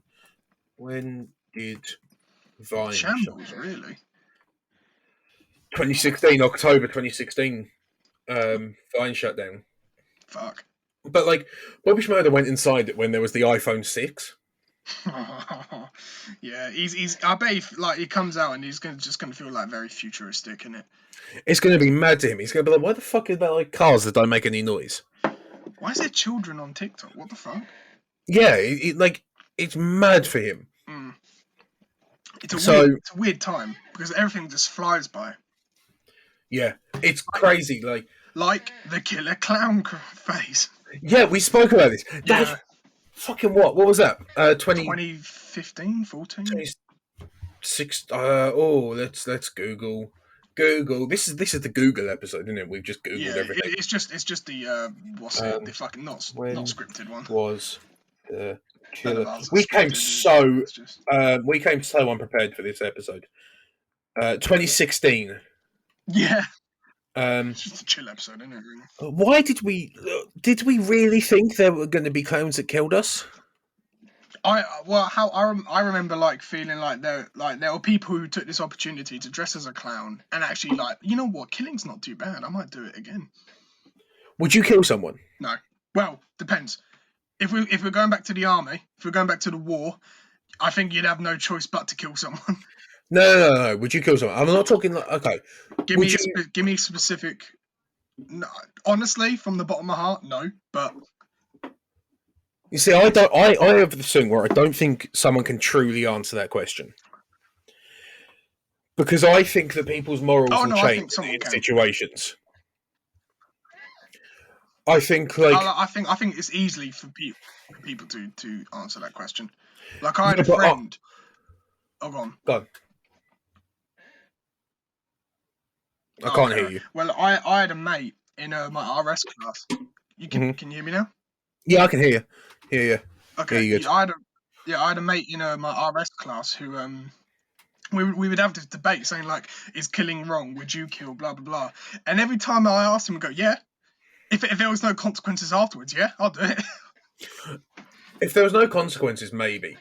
When did Vine? Shambles, really. 2016, October 2016. Vine shut down. Fuck. But Bobby Shmurda went inside it when there was the iPhone 6. Yeah, he's. I bet he comes out and he's just gonna feel very futuristic, isn't it? It's gonna be mad to him. He's gonna be like, "Why the fuck is there cars that don't make any noise? Why is there children on TikTok? What the fuck?" Yeah, it's mad for him. It's a weird time because everything just flies by. Yeah, it's crazy. Like the killer clown phase. Yeah, we spoke about this. That's fucking what? What was that? 2015, 14? 26. Let's Google. This is the Google episode, isn't it? We've just Googled everything. It's just the the fucking not scripted one. Was the killer? We came so unprepared for this episode. 2016. Yeah, Um, it's just a chill episode, isn't it? Really. why did we really think there were going to be clones that killed us? I remember like feeling like there were people who took this opportunity to dress as a clown and actually like, you know what, killing's not too bad. I might do it again. Would you kill someone? No. Well, depends. If we're going back to the army, if we're going back to the war, I think you'd have no choice but to kill someone. No. Would you kill someone? I'm not talking like okay. Give me specific. No, honestly, from the bottom of my heart, no. But You see, I don't. I have this thing where I don't think someone can truly answer that question because I think that people's morals will I change think someone in can. situations. I think I think it's easily for people to answer that question. Like I had a friend. Oh, go on. Go on. I can't hear you. Well, I had a mate in my RS class. Can you hear me now? Yeah, I can hear you. Yeah. Okay. Yeah, I had a mate in my RS class who we would have this debate saying like, is killing wrong? Would you kill? Blah blah blah. And every time I asked him, I go, yeah. If there was no consequences afterwards, yeah, I'll do it. If there was no consequences, maybe.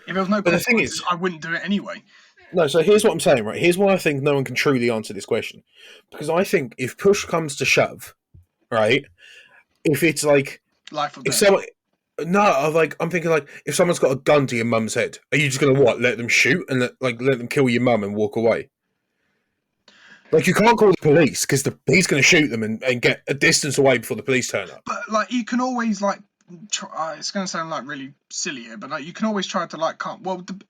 If there was no consequences, I wouldn't do it anyway. No, so here's what I'm saying, right? Here's why I think no one can truly answer this question. Because I think if push comes to shove, right? If it's like life or if death. someone I'm thinking like if someone's got a gun to your mum's head, are you just gonna let them shoot and let them kill your mum and walk away? Like you can't call the police because he's gonna shoot them and get a distance away before the police turn up. But like you can always like it's going to sound like really silly here, but like you can always try to like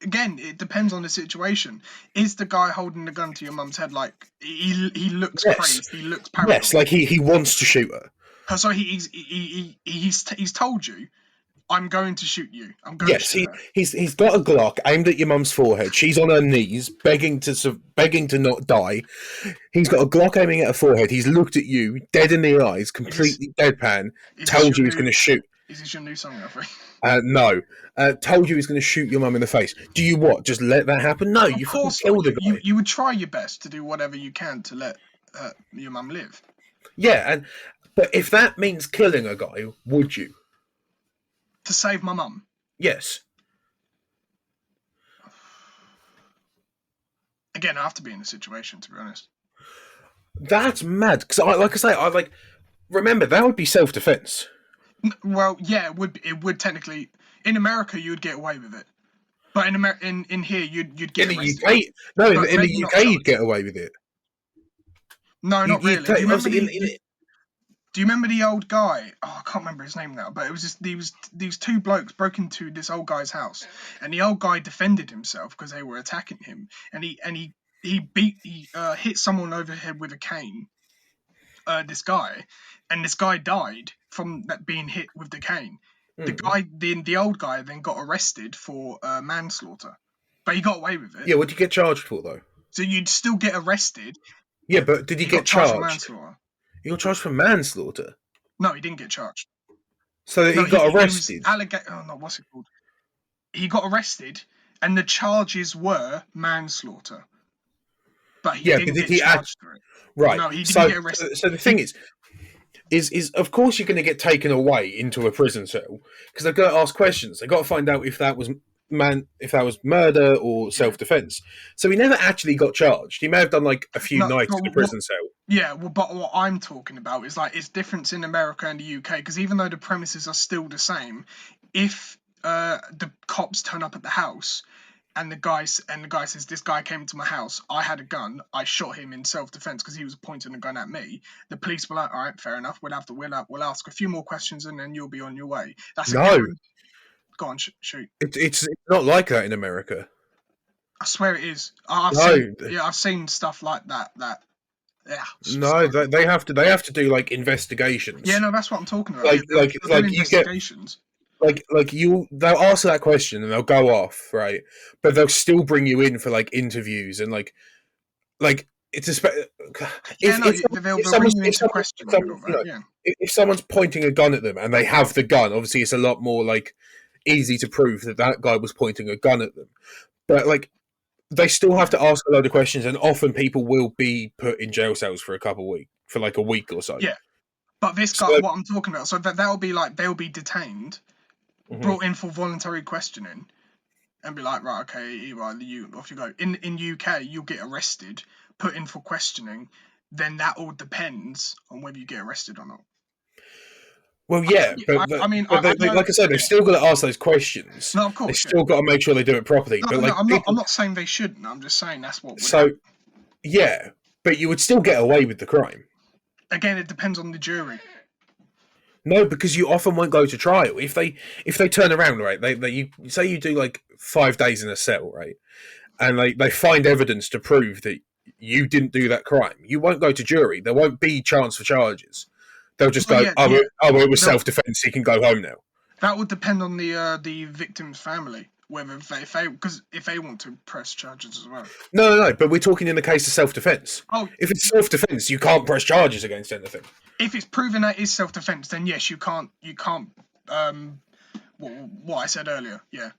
again it depends on the situation. Is the guy holding the gun to your mum's head like he looks crazed, he looks paranoid? Yes, like he wants to shoot her. So he's told you, I'm going to shoot you. I'm going to shoot her. He's got a Glock aimed at your mum's forehead. She's on her knees, begging to not die. He's got a Glock aiming at her forehead. He's looked at you, dead in the eyes, completely deadpan. Told you he's going to shoot. Is this your new song, Alfie? No. Told you he's going to shoot your mum in the face. Do you what? Just let that happen? No, you fucking kill the guy. You would try your best to do whatever you can to let your mum live. Yeah, but if that means killing a guy, would you? To save my mum? Yes. Again, I have to be in the situation, to be honest. That's mad. Because, I remember, that would be self-defense. Well, yeah, it would technically. In America, you'd get away with it. But in here, you'd get in arrested. The UK? No, in the UK, you'd get away with it. No, not really. Do you remember the old guy? Oh, I can't remember his name now, but it was just these two blokes broke into this old guy's house, and the old guy defended himself because they were attacking him, and he hit someone over the head with a cane. This guy, and this guy died from that being hit with the cane. The old guy then got arrested for manslaughter, but he got away with it. Yeah, what did you get charged for though? So you'd still get arrested. Yeah, but did he get charged? For manslaughter. He got charged for manslaughter? No, he didn't get charged. So he got arrested? What's it called? He got arrested, and the charges were manslaughter. But he didn't get charged for it. Right. No, he didn't get arrested. So the thing is of course you're going to get taken away into a prison cell because they've got to ask questions. They've got to find out if that was murder or self-defense. So he never actually got charged. He may have done like a few nights in a prison cell. Yeah, well, but what I'm talking about is like it's different in America and the UK because even though the premises are still the same, if the cops turn up at the house and the guy says this guy came to my house, I had a gun, I shot him in self-defense because he was pointing a gun at me. The police were like, all right, fair enough. We'll ask a few more questions and then you'll be on your way. That's no. Go on, shoot. It's not like that in America. I swear it is. I've seen stuff like that. Yeah. No, they have to do like investigations. Yeah, no, that's what I'm talking about. Like investigations. They'll ask that question and they'll go off, right? But they'll still bring you in for like interviews and like it's if someone's pointing a gun at them and they have the gun, obviously it's a lot more like easy to prove that guy was pointing a gun at them. But like they still have Yeah. to ask a load of questions, and often people will be put in jail cells for a week, for like a week or so. Yeah. But this guy, So, what I'm talking about, so that'll be like they'll be detained, mhm. brought in for voluntary questioning, and be like, right, okay, right, you off you go. In UK, you'll get arrested, put in for questioning. Then that all depends on whether you get arrested or not. Well, yeah, but I know. like I said, they've Yeah. still got to ask those questions. No, of They course, yeah. still got to make sure they do it properly. No, But no, like I'm not. I'm people, not saying they shouldn't. I'm just saying that's what would so happen. yeah, but you would still get away with the crime. Again, it depends on the jury. No, because you often won't go to trial if they turn around, right. You say you do like 5 days in a cell, right, and they find evidence to prove that you didn't do that crime. You won't go to jury. There won't be chance for charges. They'll just Well, go, yeah, yeah. it was self defense. He can go home now. That would depend on the victim's family, whether because if they want to press charges as well. No. But we're talking in the case of self defense. Oh, If it's self defense, you can't press charges against anything. if it's proven that is self-defense, then yes, you can't. What I said earlier, yeah.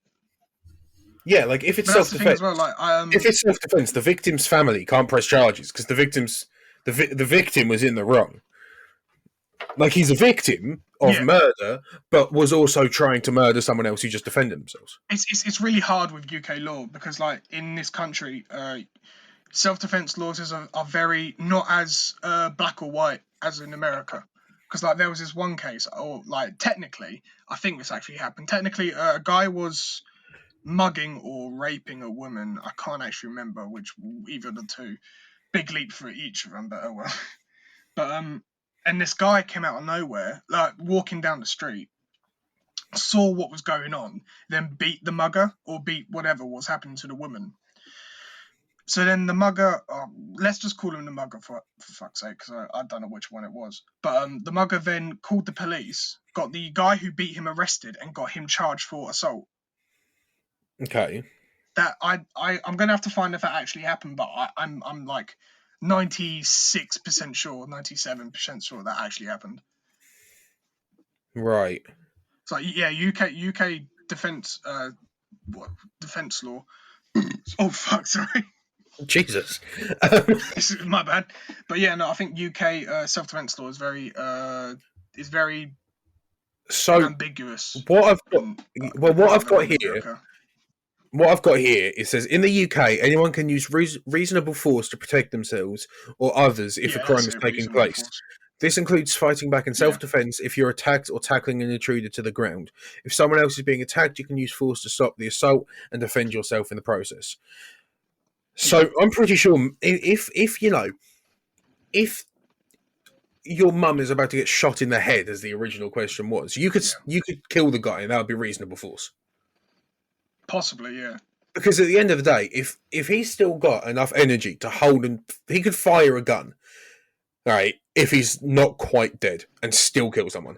Yeah, like if it's But self that's the thing as defense, well. Like, if it's self defense, the victim's family can't press charges because the victim was in the wrong. Like he's a victim of Yeah. murder, but was also trying to murder someone else who just defended themselves. It's really hard with UK law because like in this country, self-defense laws are very not as black or white as in America. Because like there was this one case, or like technically, I think this actually happened. Technically, a guy was mugging or raping a woman. I can't actually remember which, either of the two. Big leap for each of them, but oh well. But and this guy came out of nowhere, like walking down the street, saw what was going on, then beat the mugger or beat whatever was happening to the woman. So then the mugger, let's just call him the mugger for fuck's sake, because I don't know which one it was. But the mugger then called the police, got the guy who beat him arrested, and got him charged for assault. Okay. That I'm gonna have to find if that actually happened, but I'm like 96% sure, 97% sure that actually happened. Right. So yeah, UK defense defense law. Oh fuck, sorry. Jesus. This is my bad. But yeah, no, I think UK self-defense law is very so ambiguous. what I've got, what I've got here, America. it says in the UK, anyone can use reasonable force to protect themselves or others if a crime is taking place. Force. This includes fighting back in self-defense if you're attacked or tackling an intruder to the ground. If someone else is being attacked, you can use force to stop the assault and defend yourself in the process. So I'm pretty sure if you know, if your mum is about to get shot in the head, as the original question was, you could kill the guy and that would be reasonable force. Possibly, yeah. Because at the end of the day, if he's still got enough energy to hold and he could fire a gun, right? If he's not quite dead and still kill someone.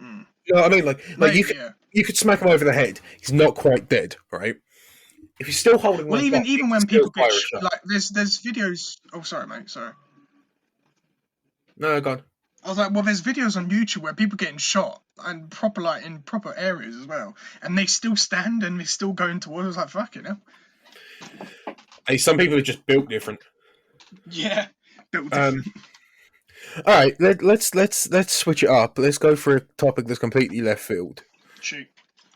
Mm. You know what I mean? Like Maybe, you could smack him over the head. He's not quite dead, right? If he's still holding well, one gun, even when people get like there's videos. Oh, sorry, mate. Sorry. No, go on. I was like, well, there's videos on YouTube where people getting shot and proper like in proper areas as well, and they still stand and they still going towards. I was like, fuck, you know. Hey, some people are just built different. Yeah, built different. All right, let's switch it up. Let's go for a topic that's completely left field. Shoot.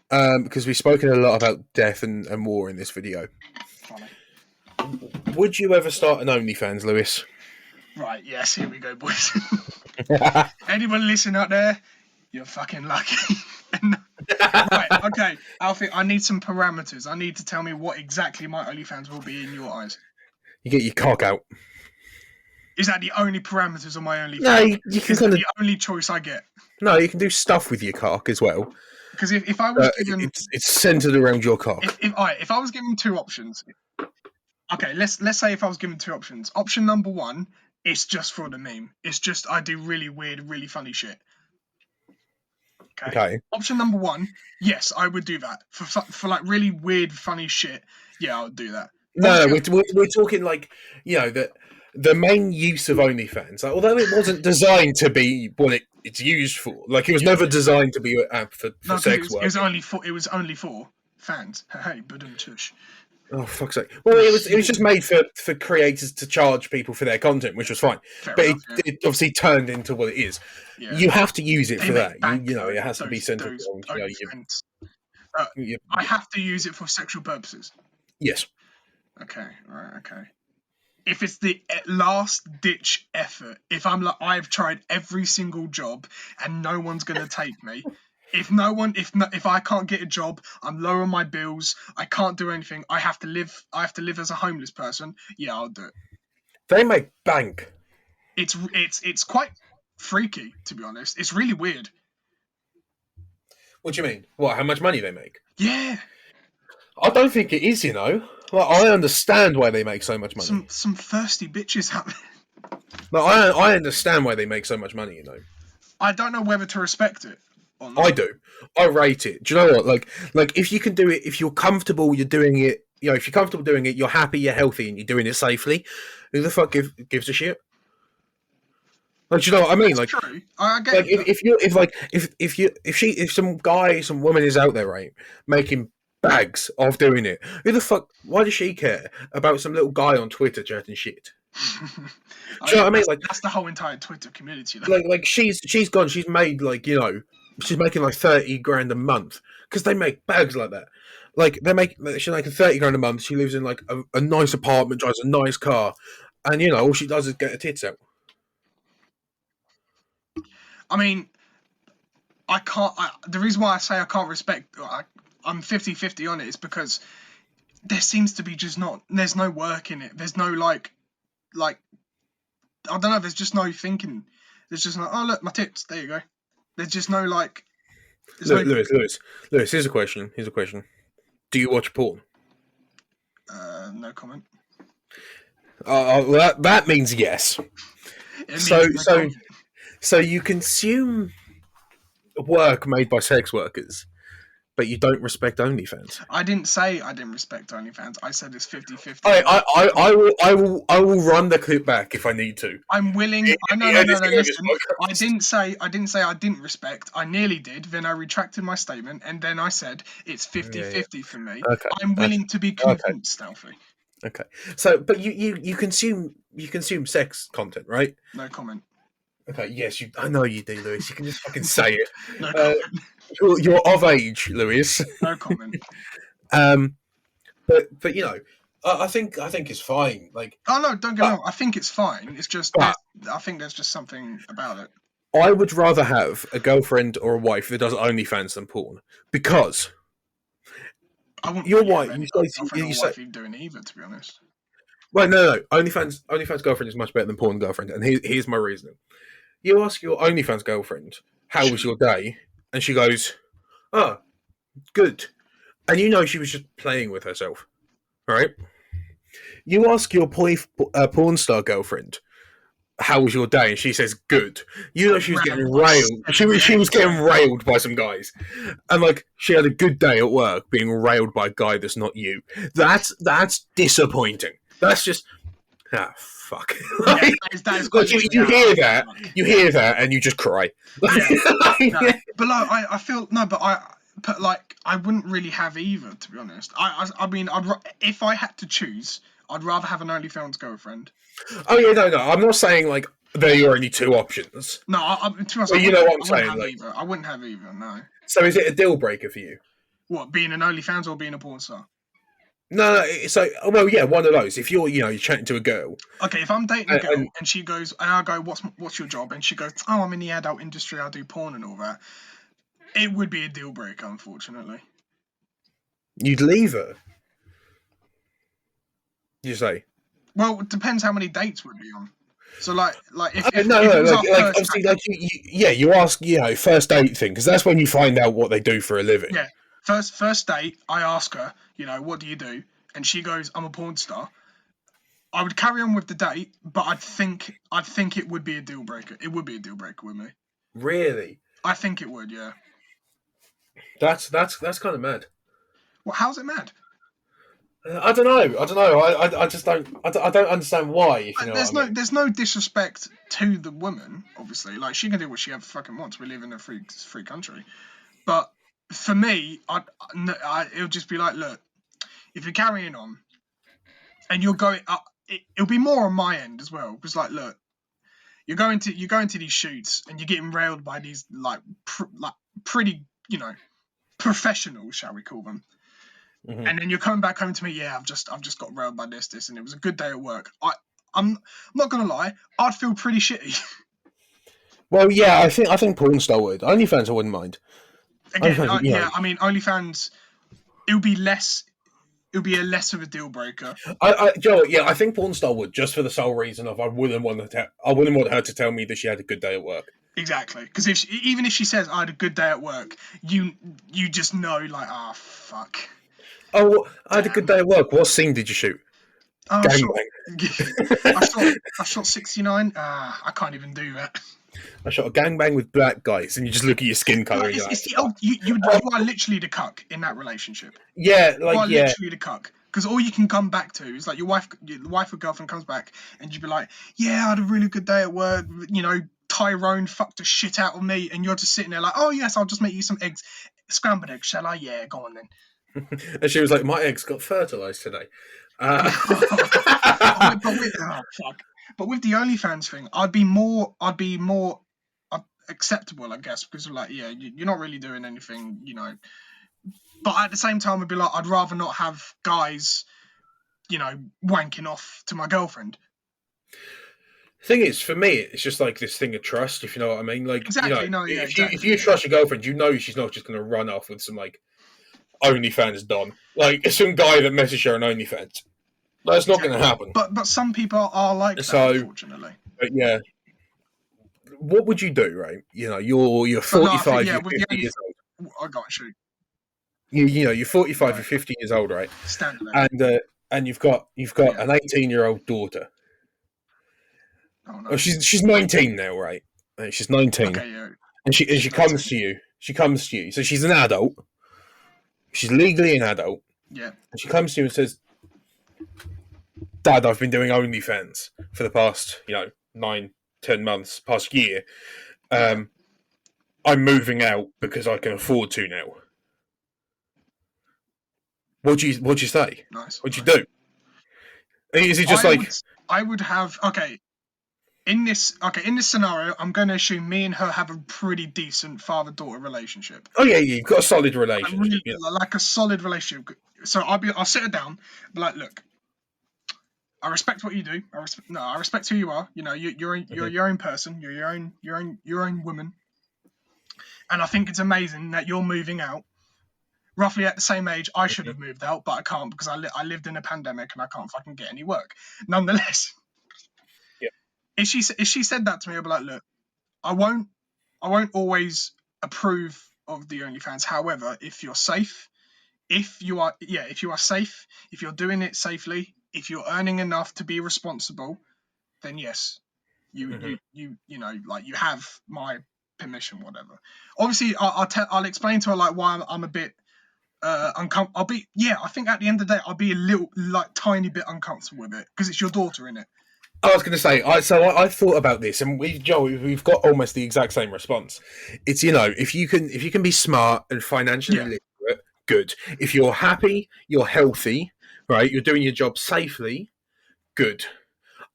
Because we've spoken a lot about death and war in this video. Funny. Would you ever start an OnlyFans, Lewis? Right, yes, here we go, boys. Anyone listening out there, you're fucking lucky. Right, okay, Alfie, I need some parameters. I need to tell me what exactly my OnlyFans will be in your eyes. You get your cock out. Is that the only parameters on my OnlyFans? No, you can Is that the only choice I get? No, you can do stuff with your cock as well. Because if I was given... It's centered around your cock. If I was given two options... Okay, let's say if I was given two options. Option number one, it's just for the meme. It's just I do really weird, really funny shit. Okay. Option number one, yes, I would do that. For like really weird, funny shit, yeah, I would do that. No, we're talking like, you know, the main use of OnlyFans, like, although it wasn't designed to be what it's used for, like it was never designed to be an app for sex work. It was only for OnlyFans. Hey, budum tush. Oh, fuck's sake. Well, it was just made for creators to charge people for their content, which was fine. Fair But enough, yeah. it obviously turned into what it is. Yeah. You have to use it They for make that. bank, You know, though, it has to be centered those around, OnlyFans. I have to use it for sexual purposes. yes. Okay, right, okay. If it's the last ditch effort, if I'm like, I've tried every single job and no one's gonna take me. If I can't get a job, I'm low on my bills. I can't do anything. I have to live as a homeless person. Yeah, I'll do it. They make bank. It's quite freaky, to be honest. It's really weird. What do you mean? What? How much money they make? Yeah. I don't think it is. Like, I understand why they make so much money. Some thirsty bitches out there. No, I understand why they make so much money. I don't know whether to respect it or not. I do. I rate it. Do you know what? Like if you can do it, if you're comfortable, you're doing it. If you're comfortable doing it, you're happy, you're healthy, and you're doing it safely. Who the fuck gives a shit? Like, do you know what I mean? That's like, true. I get like it. if some woman is out there, right, making bags of doing it, who the fuck? Why does she care about some little guy on Twitter chatting shit? Do you know what I mean? Like, that's the whole entire Twitter community. Though. Like she's gone. She's made she's making like 30 grand a month because they make bags like that. Like she's making 30 grand a month. She lives in like a nice apartment, drives a nice car, and all she does is get her tits out. I mean, I can't. The reason why I say I can't respect, I'm 50-50 on it, is because there seems to be there's no work in it. There's no like, I don't know. There's just no thinking. There's just oh look, my tits. There you go. There's just no like. Lewis. Here's a question. Do you watch porn? No comment. Well, that means yes. So you consume work made by sex workers, but you don't respect OnlyFans. I didn't say I didn't respect OnlyFans. I said it's 50-50. I will run the clip back if I need to. I'm willing. No. Listen, I didn't say I didn't respect. I nearly did. Then I retracted my statement, and then I said it's 50-50 for me. Okay. I'm willing to be convinced, Alfie. Okay. So, but you consume sex content, right? No comment. Okay. Yes, I know you do, Lewis. You can just fucking say it. No comment. You're of age, Lewis. No comment. But I think it's fine. Like, oh no, don't get me wrong. I think it's fine. It's just I think there's just something about it. I would rather have a girlfriend or a wife that does OnlyFans than porn because I wouldn't. Your wife. You say doing either, to be honest. Well, no. OnlyFans girlfriend is much better than porn girlfriend, and here's my reasoning. You ask your OnlyFans girlfriend, "How was your day?" and she goes, "Oh, good," and she was just playing with herself, right? You ask your porn star girlfriend, "How was your day?" and she says, "Good." She was getting railed. She was getting railed by some guys, and like she had a good day at work, being railed by a guy that's not you. That's disappointing. That's just fuck. Yeah, that is you hear that, and you just cry. Yeah. But I feel I wouldn't really have either, to be honest. I mean, if I had to choose, I'd rather have an OnlyFans girlfriend. Oh yeah, no. I'm not saying like there are your only two options. No, to be honest, you know what I'm saying. I wouldn't have either. No. So is it a deal breaker for you? What, being an OnlyFans or being a porn star? No. So, well, yeah, one of those. If you're chatting to a girl. Okay, if I'm dating a girl and she goes, and I go, "What's your job?" and she goes, "Oh, I'm in the adult industry. I do porn and all that." It would be a deal breaker, unfortunately. You'd leave her. You say? Well, it depends how many dates we'd be on. So, you ask, first date thing, because that's when you find out what they do for a living. Yeah, first date, I ask her, what do you do? And she goes, I'm a porn star. I would carry on with the date, but I'd think it would be a deal breaker. It would be a deal breaker with me. Really? I think it would, yeah. That's kind of mad. Well, how's it mad? I don't know. I just don't. I don't understand why. There's no disrespect to the woman. Obviously, like she can do what she fucking wants. We live in a free country, but for me, it would just be like, look, if you're carrying on and you're going up, it'll be more on my end as well. Because like, look, you're going to these shoots and you're getting railed by these pretty, professionals, shall we call them. Mm-hmm. And then you're coming back home to me, I've just got railed by this, and it was a good day at work. I'm not gonna lie, I'd feel pretty shitty. Well, yeah, I think porn star would. OnlyFans I wouldn't mind. Again, I mean, OnlyFans, it'll be a less of a deal breaker. Joe, yeah, I think porn star would, just for the sole reason of I wouldn't want her to tell me that she had a good day at work. Exactly, because even if she says I had a good day at work, you just know, like, fuck. Oh, I had a good day at work. What scene did you shoot? Gangbang. I shot 69. I can't even do that. I shot a gangbang with black guys, and you just look at your skin colour. You are literally the cuck in that relationship. Yeah, literally the cuck. Because all you can come back to is like the wife or girlfriend comes back, and you'd be like, yeah, I had a really good day at work. Tyrone fucked the shit out of me, and you're just sitting there like, oh yes, I'll just make you some eggs, scrambled eggs, shall I? Yeah, go on then. And she was like, my eggs got fertilised today. But with the OnlyFans thing, I'd be more acceptable, I guess, because like, yeah, you're not really doing anything, But at the same time, I'd be like, I'd rather not have guys, wanking off to my girlfriend. Thing is, for me, it's just like this thing of trust, if you know what I mean. Like, exactly. If you trust your girlfriend, you know she's not just going to run off with some like OnlyFans don, like some guy that messages her on OnlyFans. That's not going to happen. But some people are like that, unfortunately. But yeah, what would you do, right? You're 45, you're 50 years old. I got to shoot. You're 45, right. You're 50 years old, right? Standard. And you've got an 18-year-old daughter. Oh, no. Oh, she's 19 now, right? She's 19. Okay, yeah. And she comes to you. She comes to you. So she's an adult. She's legally an adult. Yeah. And she comes to you and says, Dad, I've been doing OnlyFans for the past, 9-10 months, past year. I'm moving out because I can afford to now. What'd you say? Nice. What'd you do? Is it just I would have in this scenario, I'm going to assume me and her have a pretty decent father-daughter relationship. Oh yeah, you've got a solid relationship. Like a solid relationship. So I'll sit her down, be like, look, I respect what you do. I respect who you are. You're your own person. You're your own woman. And I think it's amazing that you're moving out. Roughly at the same age, I should have moved out, but I can't because I lived in a pandemic and I can't fucking get any work. Nonetheless, yeah. If she said that to me, I'd be like, look, I won't always approve of the OnlyFans. However, if you're safe, if you are safe, if you're doing it safely, if you're earning enough to be responsible, then yes, you have my permission, whatever. Obviously, I'll explain to her like why I'm a bit uncomfortable. I think at the end of the day, I'll be a little tiny bit uncomfortable with it because it's your daughter, innit? I was going to say, I thought about this, and we've got almost the exact same response. It's if you can be smart and financially literate, good. If you're happy, you're healthy, right? You're doing your job safely, good.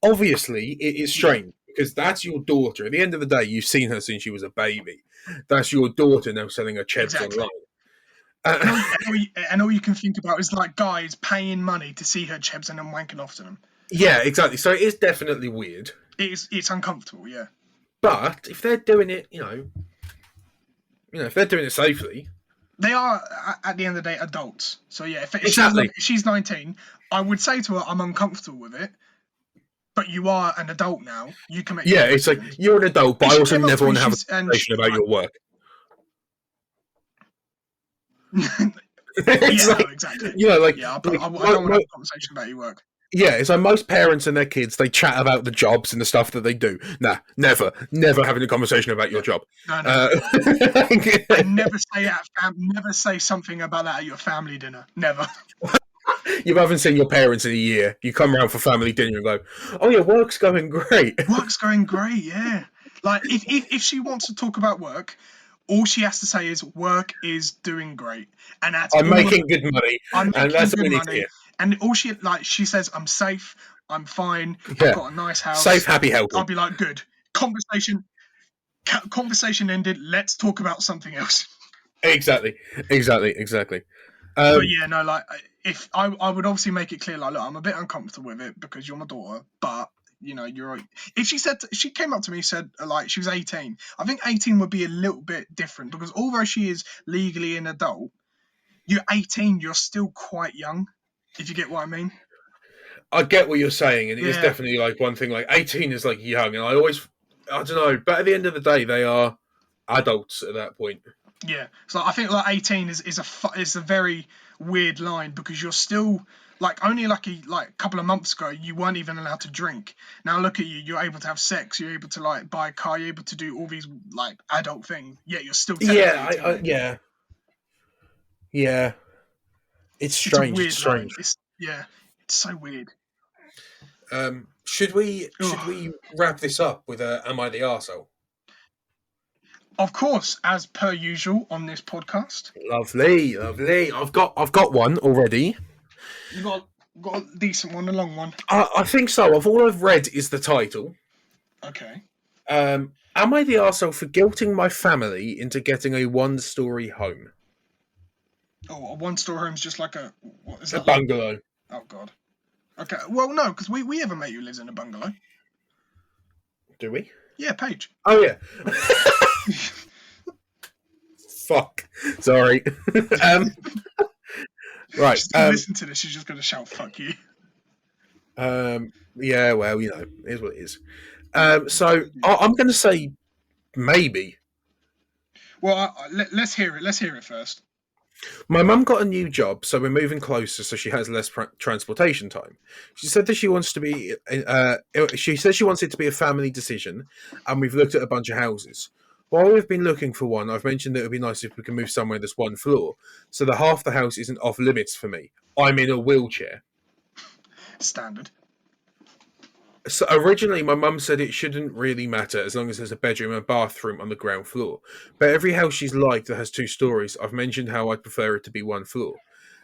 Obviously, it is strange because that's your daughter. At the end of the day, you've seen her since she was a baby. That's your daughter now selling her chebs online. And all you can think about is like guys paying money to see her chebs and then wanking off to them. Yeah, exactly. So it is definitely weird. It's uncomfortable, yeah. But if they're doing it, if they're doing it safely, they are at the end of the day adults. So yeah, if she's 19, I would say to her, I'm uncomfortable with it. But you are an adult now. You can make. Yeah, it's like you're an adult, but I also never want to have a conversation about your work. Exactly. I don't want to have a conversation about your work. Yeah, it's like most parents and their kids, they chat about the jobs and the stuff that they do. Nah, never having a conversation about your job. No. Never say something about that at your family dinner. Never. You haven't seen your parents in a year. You come around for family dinner and go, "Oh yeah, work's going great." Work's going great, yeah. Like if she wants to talk about work, All she has to say is work is doing great, and that's I'm all. making good money, I'm and making that's all good we need to money, hear. and all she says, I'm safe, I'm fine, I've Yeah. got a nice house. Safe, happy, healthy. I'll be like, good. Conversation ended. Let's talk about something else. Exactly. But yeah, no, like if I would obviously make it clear, like, look, I'm a bit uncomfortable with it because you're my daughter, but you know, you're. If she came up to me and said like she was 18, I think 18 would be a little bit different because although she is legally an adult, you're 18, you're still quite young, if you get what I mean. I get what you're saying, and it is Yeah. definitely like one thing. Like 18 is like young, and I don't know, but at the end of the day, they are adults at that point. Yeah, so I think like 18 is a very weird line because you're still like only like a couple of months ago you weren't even allowed to drink. Now look at you, you're able to have sex, you're able to like buy a car, you're able to do all these like adult things. Yet you're still technically Yeah, a teenager. yeah. It's It's a strange. weird line. It's so weird. Should we Ugh. wrap this up with "Am I the Arsehole"? Of course, as per usual on this podcast. Lovely. I've got one already. You got a decent one, a long one. I think so. Of all I've read is the title. Okay. Am I the arsehole for guilting my family into getting a one-story home? Oh, a one-story home's just like what is A that like? bungalow. Oh God. Okay. Well, no, because we have a mate who lives in a bungalow. Do we? Yeah, Paige. Oh yeah. Fuck. Sorry. Right. She's gonna listen to this. She's just gonna shout "fuck you." Yeah. Well, you know, it is what it is. So I'm going to say maybe. Well, let's hear it. Let's hear it first. My mum got a new job, so we're moving closer, so she has less transportation time. She said that she wants to be. She says she wants it to be a family decision, and we've looked at a bunch of houses. While we've been looking for one, I've mentioned that it would be nice if we can move somewhere that's one floor, so that half the house isn't off limits for me. I'm in a wheelchair. Standard. So originally, my mum said it shouldn't really matter as long as there's a bedroom and bathroom on the ground floor. But every house she's liked that has 2 stories, I've mentioned how I'd prefer it to be one floor.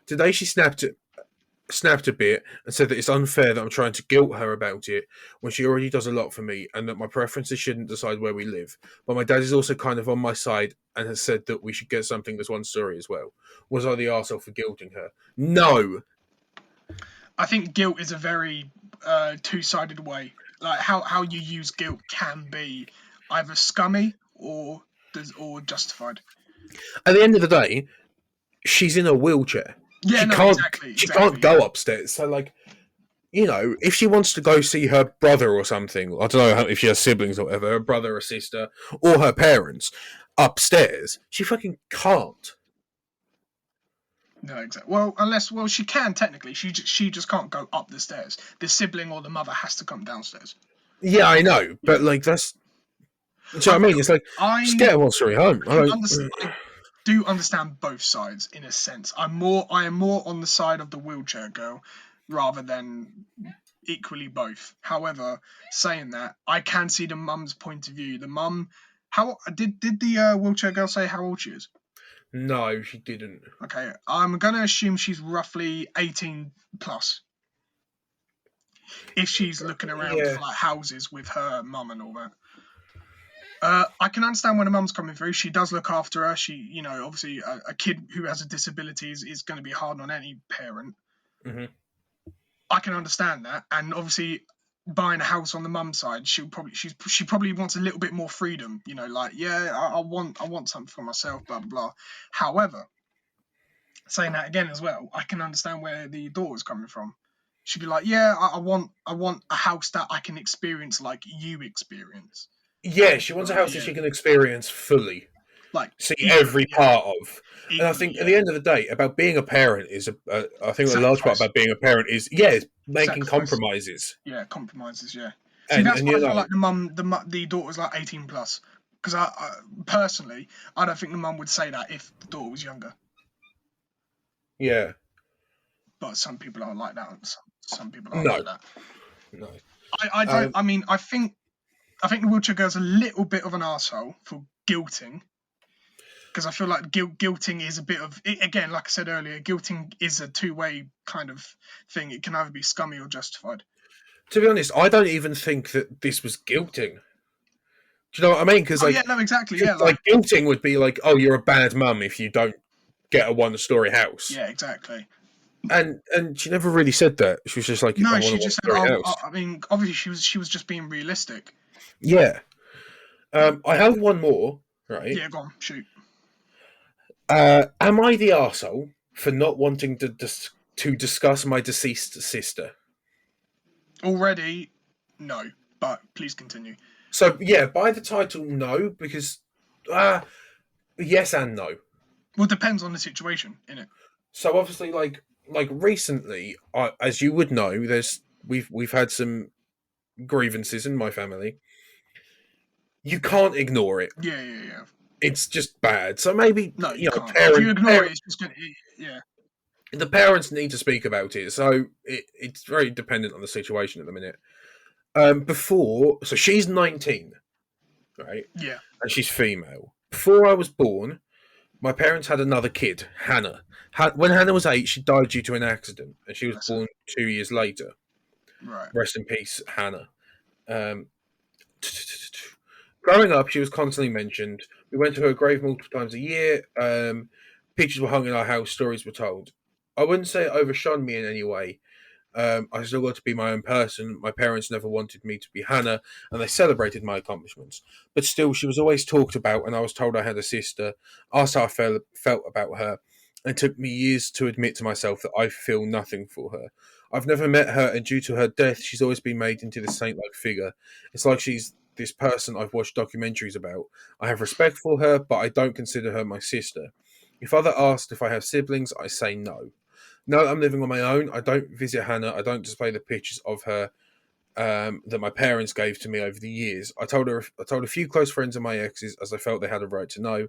Today she snapped a bit and said that it's unfair that I'm trying to guilt her about it when she already does a lot for me, and that my preferences shouldn't decide where we live. But my dad is also kind of on my side and has said that we should get something that's one story as well. Was I the arsehole for guilting her? No. I think guilt is a very two-sided way. Like how you use guilt can be either scummy or justified. At the end of the day, she's in a wheelchair. Yeah, She no, can't. exactly. She can't Yeah. go upstairs. So, like, you know, if she wants to go see her brother or something, I don't know if she has siblings or whatever, her brother or sister or her parents upstairs, she fucking can't. No, exactly. Well, she can technically. She just can't go up the stairs. The sibling or the mother has to come downstairs. Yeah, I know, but like that's. Do you know what I mean? It's like just get a one-story home. I do understand both sides in a sense. I am more on the side of the wheelchair girl rather than equally both. However, saying that, I can see the mum's point of view. The mum, how did the wheelchair girl say how old she is? No, she didn't. Okay, I'm gonna assume she's roughly 18 plus. If she's looking around for like houses with her mum and all that. I can understand when a mum's coming through. She does look after her. She, you know, obviously a kid who has a disability is going to be hard on any parent. Mm-hmm. I can understand that, and obviously buying a house on the mum side, she probably wants a little bit more freedom. You know, like I want something for myself, blah blah blah. However, saying that again as well, I can understand where the daughter's coming from. She'd be like, yeah, I want a house that I can experience like you experience. Yeah, she wants a house that she can experience fully, like see every part of. And I think at the end of the day, about being a parent is I think a large part about being a parent is making compromises. Yeah, compromises. Yeah. See, And that's why you I feel know, like the daughter's like 18 plus. Because I personally, I don't think the mum would say that if the daughter was younger. Yeah. But some people are like that. Some people aren't like that. No. I don't. I mean, I think the wheelchair girl's a little bit of an arsehole for guilting. because I feel like guilting is a bit of, again, like I said earlier, guilting is a two-way kind of thing. It can either be scummy or justified. To be honest, I don't even think that this was guilting. Do you know what I mean? Because Oh yeah, no, exactly, yeah, like guilting would be like, oh, you're a bad mum if you don't get a one-story house. Yeah, exactly. And she never really said that. She was just like, no, I want she a just said, one-story house. I mean, obviously she was just being realistic. Yeah. I have one more, right? Yeah, go on, shoot. Am I the arsehole for not wanting to discuss my deceased sister? Already, no, but please continue. So, yeah, by the title, no, because yes and no. Well, it depends on the situation, innit? So, obviously, like recently, as you would know, we've had some grievances in my family. You can't ignore it. Yeah. It's just bad. So maybe No, you can't. Parent, if you ignore it, it's just gonna, yeah. The parents need to speak about it. So it's very dependent on the situation at the minute. So she's 19, right? Yeah. And she's female. Before I was born, my parents had another kid, Hannah. When Hannah was 8, she died due to an accident, and she was born 2 years later. Right. Rest in peace, Hannah. Growing up, she was constantly mentioned. We went to her grave multiple times a year. Pictures were hung in our house. Stories were told. I wouldn't say it overshone me in any way. I still got to be my own person. My parents never wanted me to be Hannah, and they celebrated my accomplishments. But still, she was always talked about, and I was told I had a sister, asked how I felt about her, and it took me years to admit to myself that I feel nothing for her. I've never met her, and due to her death, she's always been made into this saint-like figure. It's like she's this person I've watched documentaries about. I have respect for her, but I don't consider her my sister. If other asked if I have siblings, I say no. Now that I'm living on my own, I don't visit Hannah. I don't display the pictures of her that my parents gave to me over the years. I told a few close friends of my exes, as I felt they had a right to know.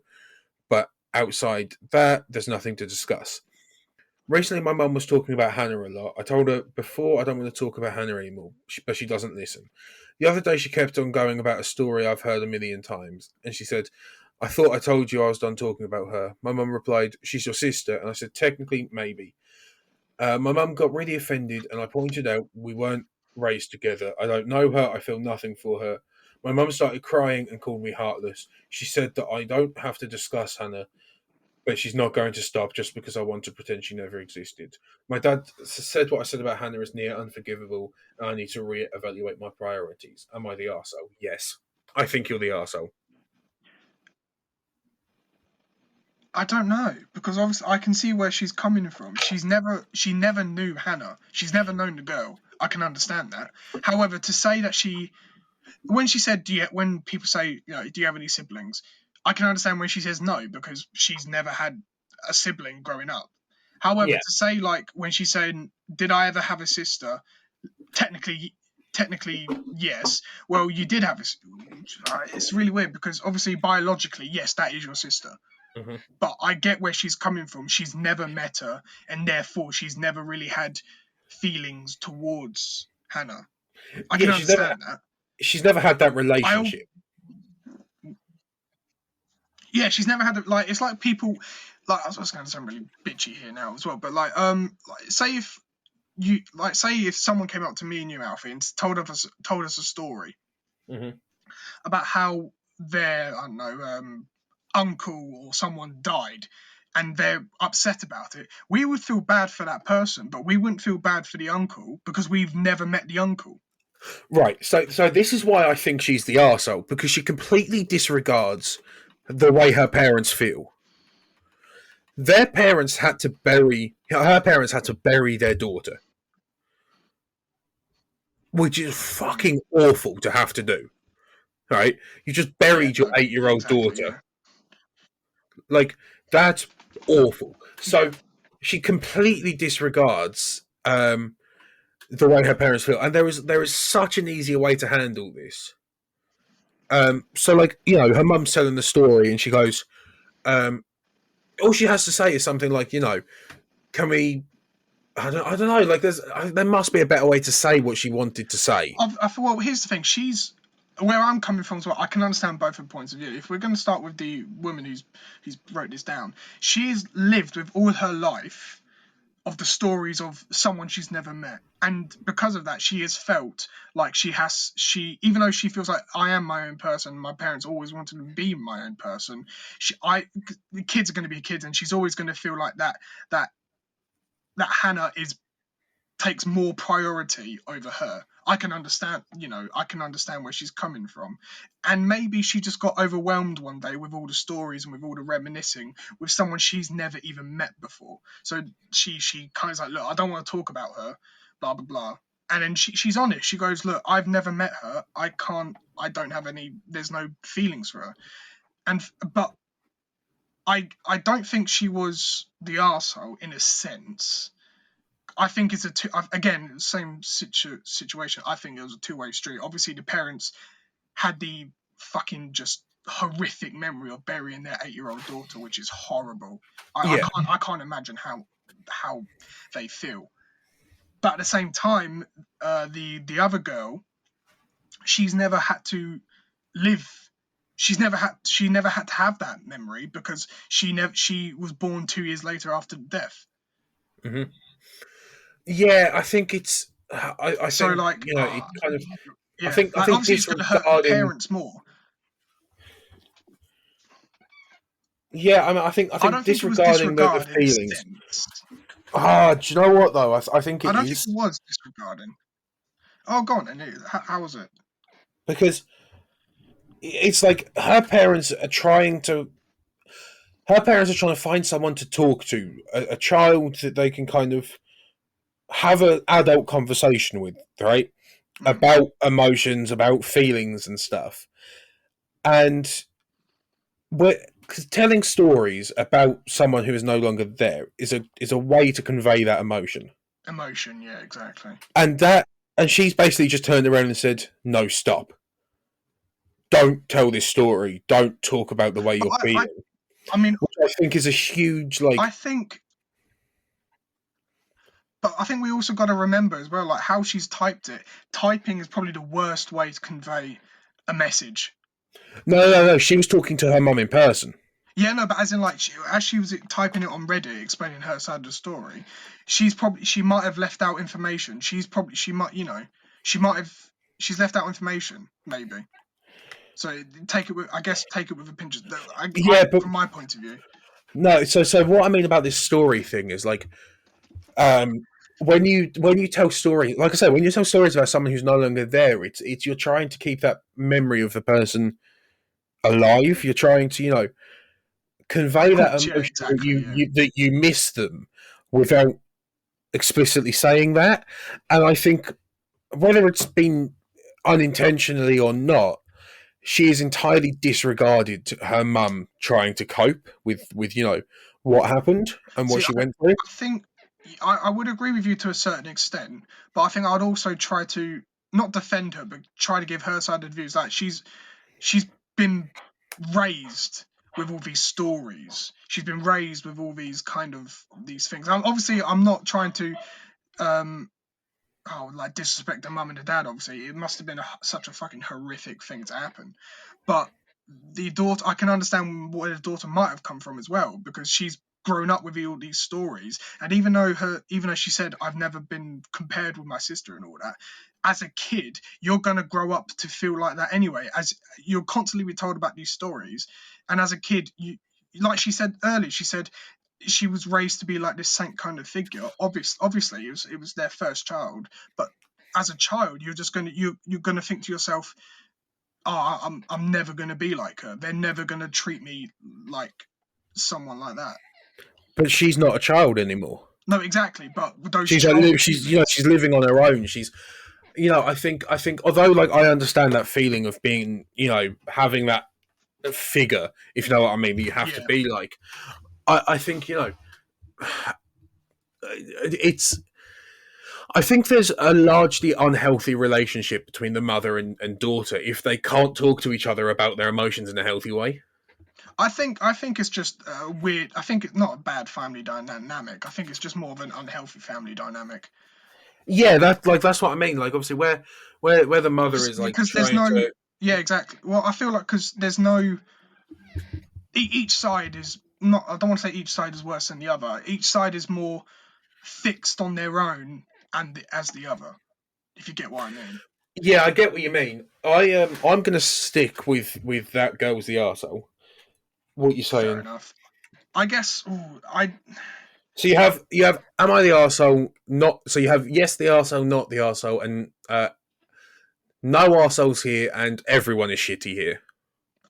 But outside that, there's nothing to discuss. Recently, my mum was talking about Hannah a lot. I told her before I don't want to talk about Hannah anymore, but she doesn't listen. The other day, she kept on going about a story I've heard a million times, and she said, I thought I told you I was done talking about her. My mum replied, she's your sister, and I said, technically, maybe. My mum got really offended, and I pointed out we weren't raised together. I don't know her. I feel nothing for her. My mum started crying and called me heartless. She said that I don't have to discuss Hannah, but she's not going to stop just because I want to pretend she never existed. My dad said what I said about Hannah is near unforgivable, and I need to reevaluate my priorities. Am I the arsehole? Yes. I think you're the arsehole. I don't know, because obviously I can see where she's coming from. She never knew Hannah. She's never known the girl. I can understand that. However, to say that when she said, when people say, do you have any siblings? I can understand when she says no, because she's never had a sibling growing up. However, to say, like, when she's saying, did I ever have a sister? Technically, yes. Well, you did have it's really weird, because obviously biologically, yes, that is your sister. Mm-hmm. But I get where she's coming from. She's never met her, and therefore she's never really had feelings towards Hannah. I can understand that. She's never had that relationship. She's never had it's like people, like, I was going to sound really bitchy here now as well, but say if someone came up to me and you, Alfie, and told us a story mm-hmm. about how their, I don't know, uncle or someone died, and they're upset about it, we would feel bad for that person, but we wouldn't feel bad for the uncle because we've never met the uncle. Right. So this is why I think she's the arsehole, because she completely disregards the way her parents feel. Her parents had to bury their daughter, which is fucking awful to have to do. Right? You just buried your 8-year-old daughter. Yeah. Like, that's awful. So she completely disregards the way her parents feel, and there is such an easier way to handle this. So, like, her mum's telling the story, and she goes, all she has to say is something like, can we? I don't know. Like, there must be a better way to say what she wanted to say. Well, here's the thing. She's where I'm coming from as well, I can understand both of the points of view. If we're going to start with the woman who's wrote this down, she's lived with all her life of the stories of someone she's never met, and because of that, she has felt like she even though she feels like I am my own person, my parents always wanted to be my own person. The kids are going to be kids, and she's always going to feel like that Hannah takes more priority over her. I can understand, I can understand where she's coming from. And maybe she just got overwhelmed one day with all the stories and with all the reminiscing with someone she's never even met before. So she kind of like, look, I don't want to talk about her, blah, blah, blah. And then she's honest. She goes, look, I've never met her. I don't have any, there's no feelings for her. But I don't think she was the arsehole in a sense. I think it's again, same situation. I think it was a two-way street. Obviously, the parents had the fucking just horrific memory of burying their 8-year-old daughter, which is horrible. Yeah. I can't imagine how they feel. But at the same time, the other girl, she's never had to live. She never had to have that memory because she was born 2 years later after death. Mm-hmm. Yeah, I think it's. I So think like, it kind of. yeah, I think obviously it's going to hurt her disregarding. parents more. Yeah, I mean, I think I don't think it was disregarding the disregard in a feelings. sense. Do you know what though? I think I it don't think is it was disregarding. Oh, go on. And how was it? because it's like her parents are trying to. Her parents are trying to find someone to talk to, a child that they can kind of have an adult conversation with, right? About emotions, about feelings and stuff. And because telling stories about someone who is no longer there is a way to convey that emotion. Emotion, yeah, exactly. And she's basically just turned around and said, "No, stop. Don't tell this story. Don't talk about the way you're feeling." I mean, which I think is a huge I think we also got to remember as well, like how she's typed it. Typing is probably the worst way to convey a message. No. She was talking to her mum in person. Yeah, no, but as in like as she was typing it on Reddit, explaining her side of the story, she might have left out information. She's left out information maybe. So take it with a pinch of But from my point of view. no. So what I mean about this story thing is like, when you tell stories, like I said, when you tell stories about someone who's no longer there, it's you're trying to keep that memory of the person alive. You're trying to convey that Course, yeah, emotion exactly, yeah. that you miss them without explicitly saying that. And I think whether it's been unintentionally or not, she has entirely disregarded her mum trying to cope with what happened and what See, she went through. I think I would agree with you to a certain extent, but I think I'd also try to not defend her, but try to give her side of the views. Like she's been raised with all these stories. She's been raised with all these these things. I'm not trying to like disrespect the mum and the dad. Obviously, it must have been such a fucking horrific thing to happen. But the daughter, I can understand where the daughter might have come from as well, because she's grown up with all these stories. And even though she said, I've never been compared with my sister and all that, as a kid, you're gonna grow up to feel like that anyway. As you're constantly be told about these stories, and as a kid, you, like she said earlier, she said she was raised to be like this saint kind of figure. Obviously, it was their first child, but as a child, you're gonna think to yourself, oh, I'm never gonna be like her. They're never gonna treat me like someone like that. But she's not a child anymore. No, exactly. But those She's she's living on her own. She's I think although like I understand that feeling of being having that figure, if you know what I mean, that you have to be like. I think it's. I think there's a largely unhealthy relationship between the mother and daughter if they can't talk to each other about their emotions in a healthy way. I think it's just weird. I think it's not a bad family dynamic. I think it's just more of an unhealthy family dynamic. Yeah, that's what I mean. Like obviously, where the mother is like because there's trying no to. Yeah, exactly. Well, I feel like because there's no each side is not. I don't want to say each side is worse than the other. Each side is more fixed on their own and as the other. If you get what I mean. Yeah, I get what you mean. I'm going to stick with that girl's the arsehole. What you Fair saying? enough. I guess. Ooh, I So you have am I the arsehole? Not so you have yes the arsehole, not the arsehole, and no arseholes here, and everyone is shitty here.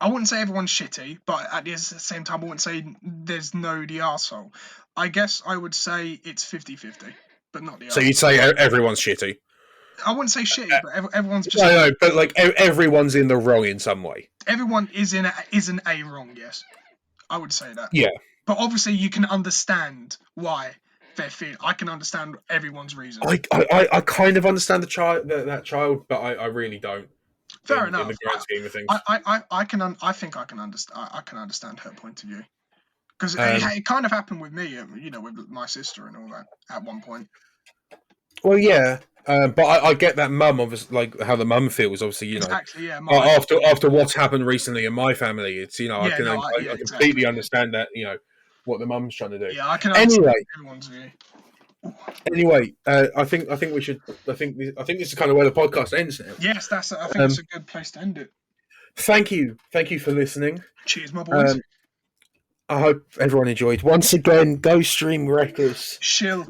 I wouldn't say everyone's shitty, but at the same time, I wouldn't say there's no the arsehole. I guess I would say it's 50-50, but not the So arsehole. you'd say everyone's shitty. I wouldn't say shitty, but everyone's just. No, but like everyone's in the wrong in some way. Everyone is in a wrong. Yes, I would say that. Yeah, But obviously, you can understand why they're feeling. I can understand everyone's reason. I kind of understand that child, but I really don't. Fair in enough. the grand scheme of things. I can. I think I can understand. I can understand her point of view because it kind of happened with me. With my sister and all that at one point. Well, yeah, but I get that mum, obviously, like how the mum feels. Obviously, Exactly. Yeah. after what's happened recently in my family, it's I completely exactly. understand that what the mum's trying to do. Yeah, I can understand Anyway, everyone's view. I think we should. I think this is kind of where the podcast ends now. Yes, I think it's a good place to end it. Thank you for listening. Cheers, my boys. I hope everyone enjoyed. Once again, go stream Reckless. Shill.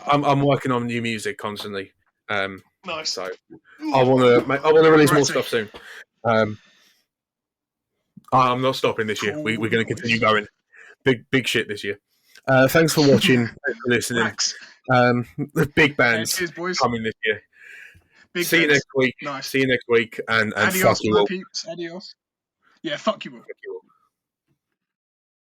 I'm working on new music constantly. Nice. So I want to release more stuff soon. I'm not stopping this year. We're going to continue going. Big shit this year. Thanks for watching. Thanks for listening. The big bands cheers, boys. coming this year. See you next week. Nice. See you next week. And adios, fuck you all. Peeps. Adios. Yeah, fuck you all.